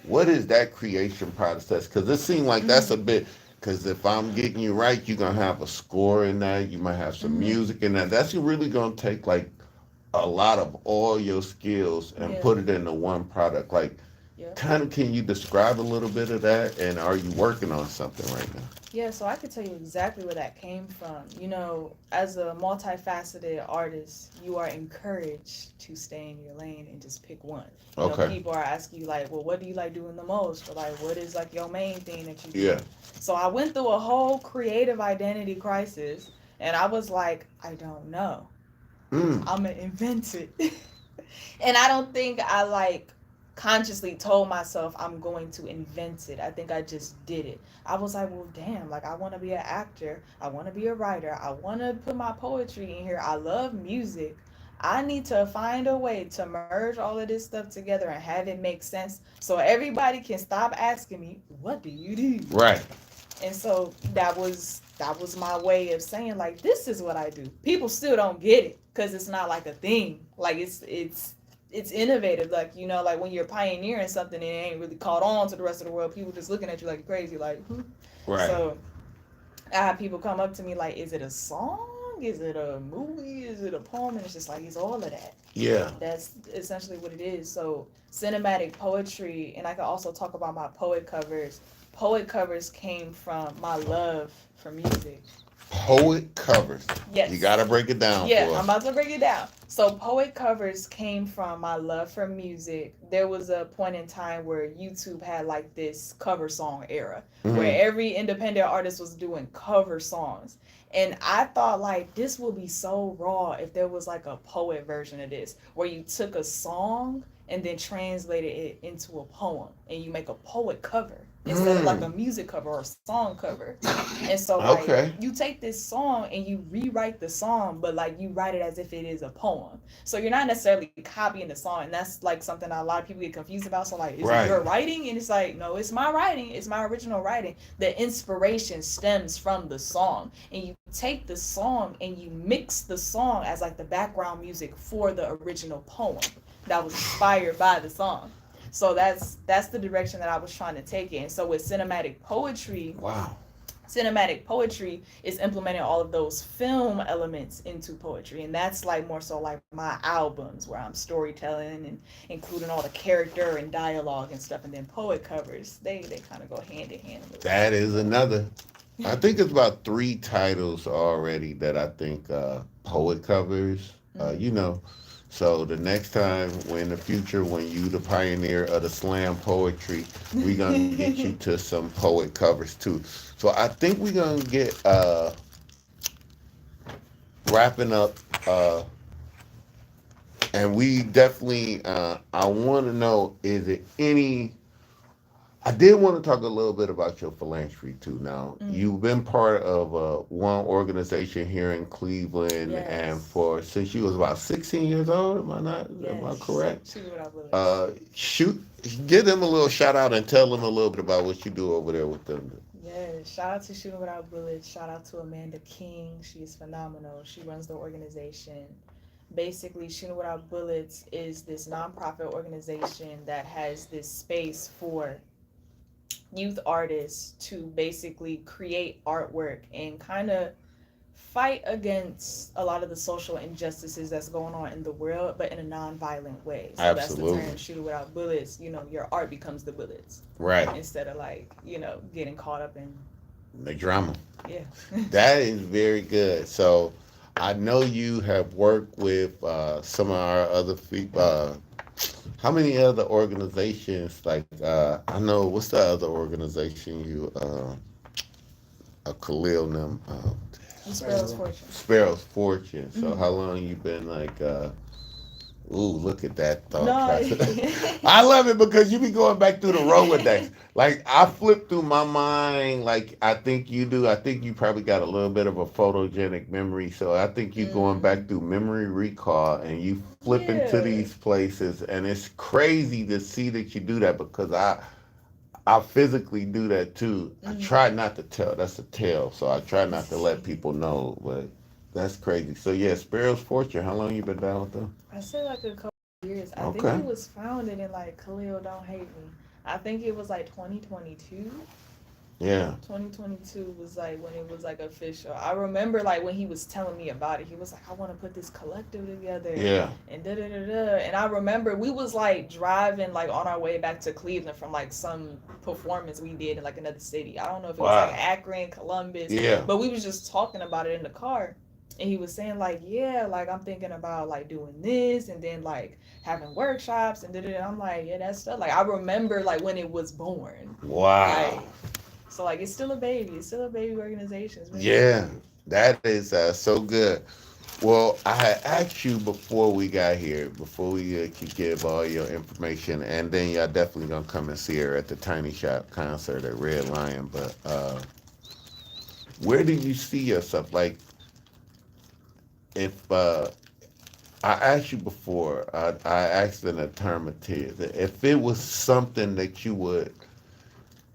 what is that creation process? Because it seems like that's a bit. Because if I'm getting you right, you're gonna have a score in that. You might have some music in that. That's really gonna take like a lot of all your skills and put it into one product. Like, kind of, can you describe a little bit of that? And are you working on something right now? Yeah, so I could tell you exactly where that came from. You know, as a multifaceted artist, you are encouraged to stay in your lane and just pick one. You know, people are asking you like, well, what do you like doing the most? Or like, what is like your main thing that you do? Yeah. So I went through a whole creative identity crisis, and I was like, I don't know. I'm gonna invent it. And I don't think I like consciously told myself I'm going to invent it. I think I just did it. I was like, well, damn, like I want to be an actor. I want to be a writer. I want to put my poetry in here. I love music. I need to find a way to merge all of this stuff together and have it make sense so everybody can stop asking me, what do you do? Right. And so that was my way of saying, like, this is what I do. People still don't get it because it's not like a thing. Like it's innovative. Like, you know, like when you're pioneering something and it ain't really caught on to the rest of the world, people just looking at you like you're crazy, like, Right. So I have people come up to me like, is it a song? Is it a movie? Is it a poem? And it's just like, it's all of that. Yeah. That's essentially what it is. So cinematic poetry, and I can also talk about my poet covers. Poet covers came from my love for music. Poet covers. Yes. You got to break it down Yeah, for us. I'm about to break it down. So poet covers came from my love for music. There was a point in time where YouTube had like this cover song era where every independent artist was doing cover songs. And I thought like this would be so raw if there was like a poet version of this where you took a song and then translated it into a poem and you make a poet cover instead of like a music cover or a song cover. And so like you take this song and you rewrite the song, but like you write it as if it is a poem. So you're not necessarily copying the song, and that's like something that a lot of people get confused about. So like, is it your writing? And it's like, no, it's my writing. It's my original writing. The inspiration stems from the song, and you take the song and you mix the song as like the background music for the original poem that was inspired by the song. So that's the direction that I was trying to take it. And so with cinematic poetry, cinematic poetry is implementing all of those film elements into poetry, and that's like more so like my albums where I'm storytelling and including all the character and dialogue and stuff. And then poet covers, they kind of go hand in hand. That is another. I think it's about 3 titles already that I think poet covers. You know. So the next time, in the future, when you the pioneer of the slam poetry, we're going to get you to some poet covers too. So I think we're going to get wrapping up. And we definitely, I want to know, is it any... I did want to talk a little bit about your philanthropy too. Now, you've been part of one organization here in Cleveland, and since you was about 16 years old, am I not? Am I correct? Give them a little shout out and tell them a little bit about what you do over there with them. Yeah, shout out to Shooting Without Bullets. Shout out to Amanda King. She is phenomenal. She runs the organization. Basically, Shooting Without Bullets is this nonprofit organization that has this space for youth artists to basically create artwork and kind of fight against a lot of the social injustices that's going on in the world, but in a non-violent way. So Absolutely. That's the term, Shooting Without Bullets. You know, your art becomes the bullets. Right. Instead of like, you know, getting caught up in the drama. Yeah. That is very good. So I know you have worked with some of our other people. How many other organizations, like, I know, what's the other organization you, Khalil and them? Sparrow's Fortune. Sparrow's Fortune. So how long you been like, look at that thought process. I love it because you be going back through the Rolodex. Like, I flip through my mind like I think you do. I think you probably got a little bit of a photogenic memory. So I think you going back through memory recall and you flip into these places. And it's crazy to see that you do that because I physically do that too. I try not to tell. That's a tell. So I try not to let people know. But that's crazy. So yeah, Sparrow's Fortune. How long you been down with them? I say like a couple of years. I think it was founded in like Khalil, don't hate me. I think it was like 2022. Yeah. 2022 was like when it was like official. I remember like when he was telling me about it, he was like, I want to put this collective together. Yeah. And da-da-da-da. And I remember we was like driving like on our way back to Cleveland from like some performance we did in like another city. I don't know if it was like Akron, Columbus. Yeah. But we was just talking about it in the car. And he was saying like, yeah, like I'm thinking about like doing this and then like having workshops and da-da-da. I'm like, yeah, that's stuff. Like I remember like when it was born. Wow. Like, so like it's still a baby. It's still a baby organization. Yeah, that is so good. Well, I had asked you before we got here, before we could give all your information, and then y'all definitely gonna come and see her at the Tiny Shop concert at Red Lion. But where do you see yourself? Like, if I asked you before, I asked in a term of tears, if it was something that you would.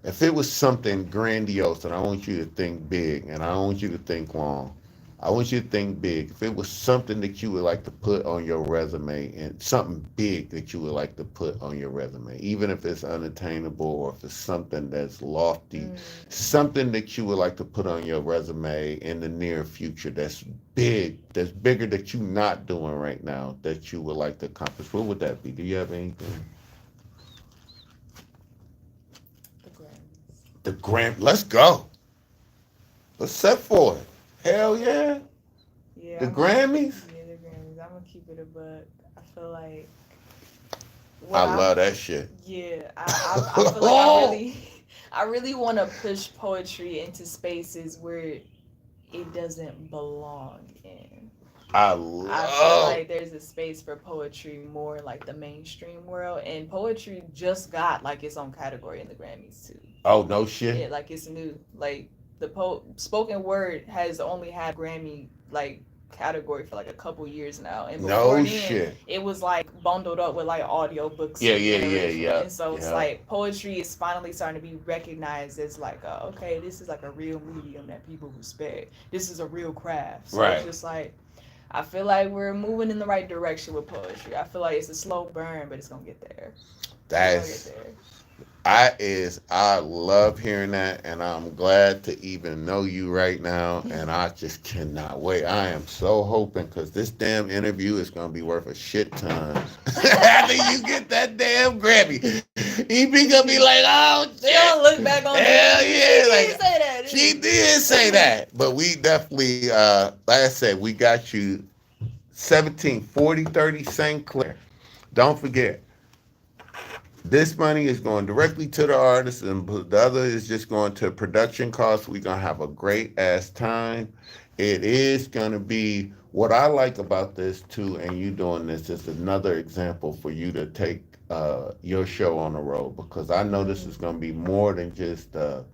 If it was something grandiose, and I want you to think big, and I want you to think long, I want you to think big. If it was something that you would like to put on your resume, and something big that you would like to put on your resume, even if it's unattainable or if it's something that's lofty, something that you would like to put on your resume in the near future that's big, that's bigger that you're not doing right now that you would like to accomplish, what would that be? Do you have anything? The Grammys. The Gram. Let's go. Let's set for it. Hell yeah. Yeah. The Grammys. Yeah, the Grammys. I'm gonna keep it a buck. I feel like. I love that shit. Yeah, I feel like I really want to push poetry into spaces where it doesn't belong in. I feel like there's a space for poetry more like the mainstream world, and poetry just got like its own category in the Grammys too. Oh no shit. Yeah, like it's new. Like the spoken word has only had Grammy like category for like a couple years now, and before then, shit. it was like bundled up with like audio books. Yeah. And so it's like poetry is finally starting to be recognized as like, okay, this is like a real medium that people respect. This is a real craft. So it's just like, I feel like we're moving in the right direction with poetry. I feel like it's a slow burn, but it's gonna get there. I love hearing that, and I'm glad to even know you right now, and I just cannot wait. I am so hoping, because this damn interview is going to be worth a shit ton. After you get that damn Grammy, EP going to be like, oh, shit. She'll look back on hell yeah. She like, did say that. She did say that. But we definitely, like I said, we got you 174030 St. Clair. Don't forget. This money is going directly to the artist, and the other is just going to production costs. We're going to have a great ass time. It is going to be, what I like about this too, and you doing this is another example for you to take your show on the road, because I know this is going to be more than just a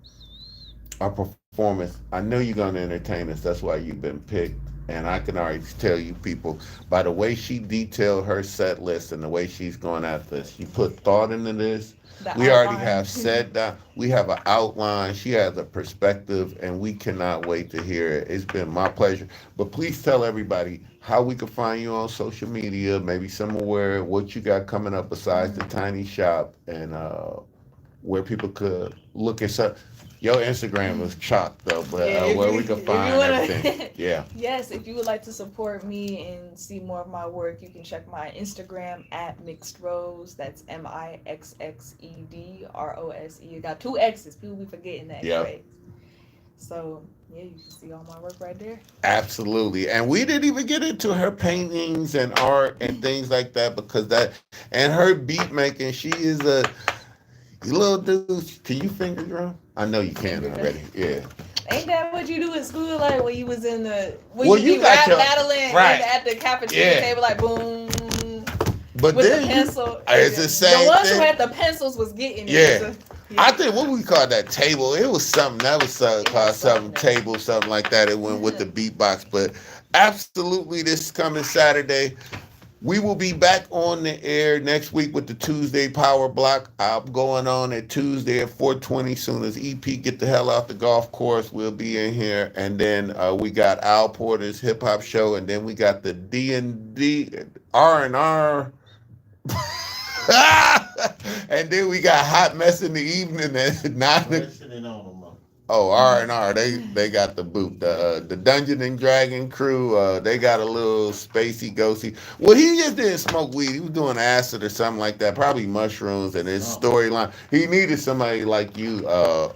performance. I know you're going to entertain us. That's why you've been picked. And I can already tell you people, by the way she detailed her set list and the way she's going at this, she put thought into this. We already have said that. We have an outline. She has a perspective, and we cannot wait to hear it. It's been my pleasure. But please tell everybody how we can find you on social media, maybe somewhere, what you got coming up besides the tiny shop, and where people could look at stuff. Your Instagram was chopped though, but where we can find everything. Yeah. Yes, if you would like to support me and see more of my work, you can check my Instagram at Mixed Rose. That's MIXXED ROSE. You got 2 X's. People be forgetting that. Yep. So yeah, you can see all my work right there. Absolutely. And we didn't even get into her paintings and art and things like that, because that, and her beat making, she is a little dude. Can you finger drum? I know you can already. Yeah. Ain't that what you do in school? Like when you was in the you got your, battling at the cafeteria table, like boom. But with then the pencil. It's the same The ones thing. who had the pencils was getting it. Yeah. I think what we called that table, it was something that was called something table, something like that. It went with the beatbox. But absolutely, this coming Saturday. We will be back on the air next week with the Tuesday Power Block. I'm going on at Tuesday at 4:20. Soon as EP get the hell off the golf course, we'll be in here. And then we got Al Porter's hip hop show, and then we got the D&D R&R. And then we got Hot Mess in the evening at 9. Oh, R&R, they got the boot. The Dungeon and Dragon crew, they got a little spacey, ghosty. Well, he just didn't smoke weed. He was doing acid or something like that, probably mushrooms, and his storyline. He needed somebody like you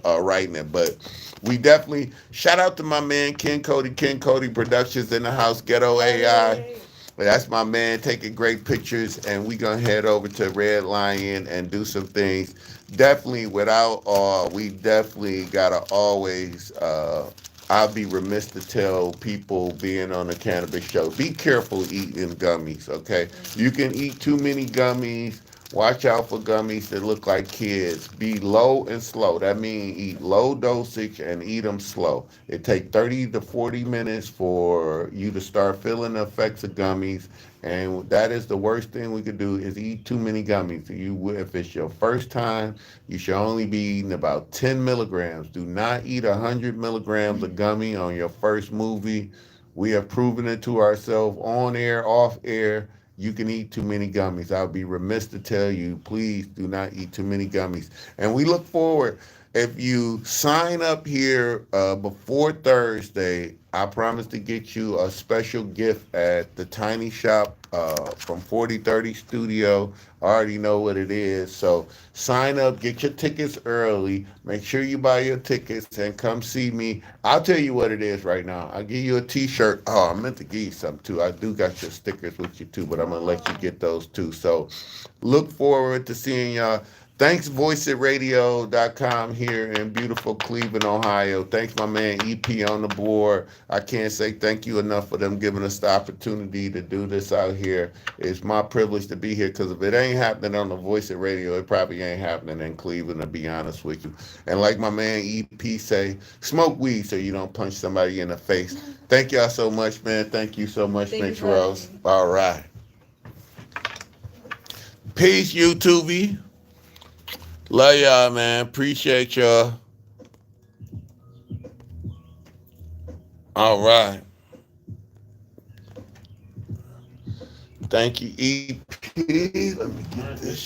writing it. But we definitely, shout out to my man, Ken Cody Productions in the house, Ghetto AI. That's my man taking great pictures, and we gonna head over to Red Lion and do some things. Definitely, we definitely gotta always. I'll be remiss to tell people being on the cannabis show, be careful eating gummies. Okay, you can eat too many gummies. Watch out for gummies that look like kids. Be low and slow. That means eat low dosage and eat them slow. It takes 30 to 40 minutes for you to start feeling the effects of gummies. And that is the worst thing we could do is eat too many gummies. If it's your first time, you should only be eating about 10 milligrams. Do not eat 100 milligrams of gummy on your first movie. We have proven it to ourselves on air, off air. You can eat too many gummies. I'll be remiss to tell you, please do not eat too many gummies. And we look forward. If you sign up here before Thursday, I promise to get you a special gift at the Tiny Shop from 4030 Studio. I already know what it is. So sign up, get your tickets early. Make sure you buy your tickets and come see me. I'll tell you what it is right now. I'll give you a t-shirt. Oh, I meant to give you something too. I do got your stickers with you too, but I'm going to let you get those too. So look forward to seeing y'all. Thanks, voiceatradio.com here in beautiful Cleveland, Ohio. Thanks, my man EP on the board. I can't say thank you enough for them giving us the opportunity to do this out here. It's my privilege to be here because if it ain't happening on the Voice of Radio, it probably ain't happening in Cleveland, to be honest with you. And like my man EP say, smoke weed so you don't punch somebody in the face. Thank y'all so much, man. Thank you so much, Mitch Rose. All right. Peace, YouTube. Love y'all, man. Appreciate y'all. All right. Thank you, EP. Let me get this.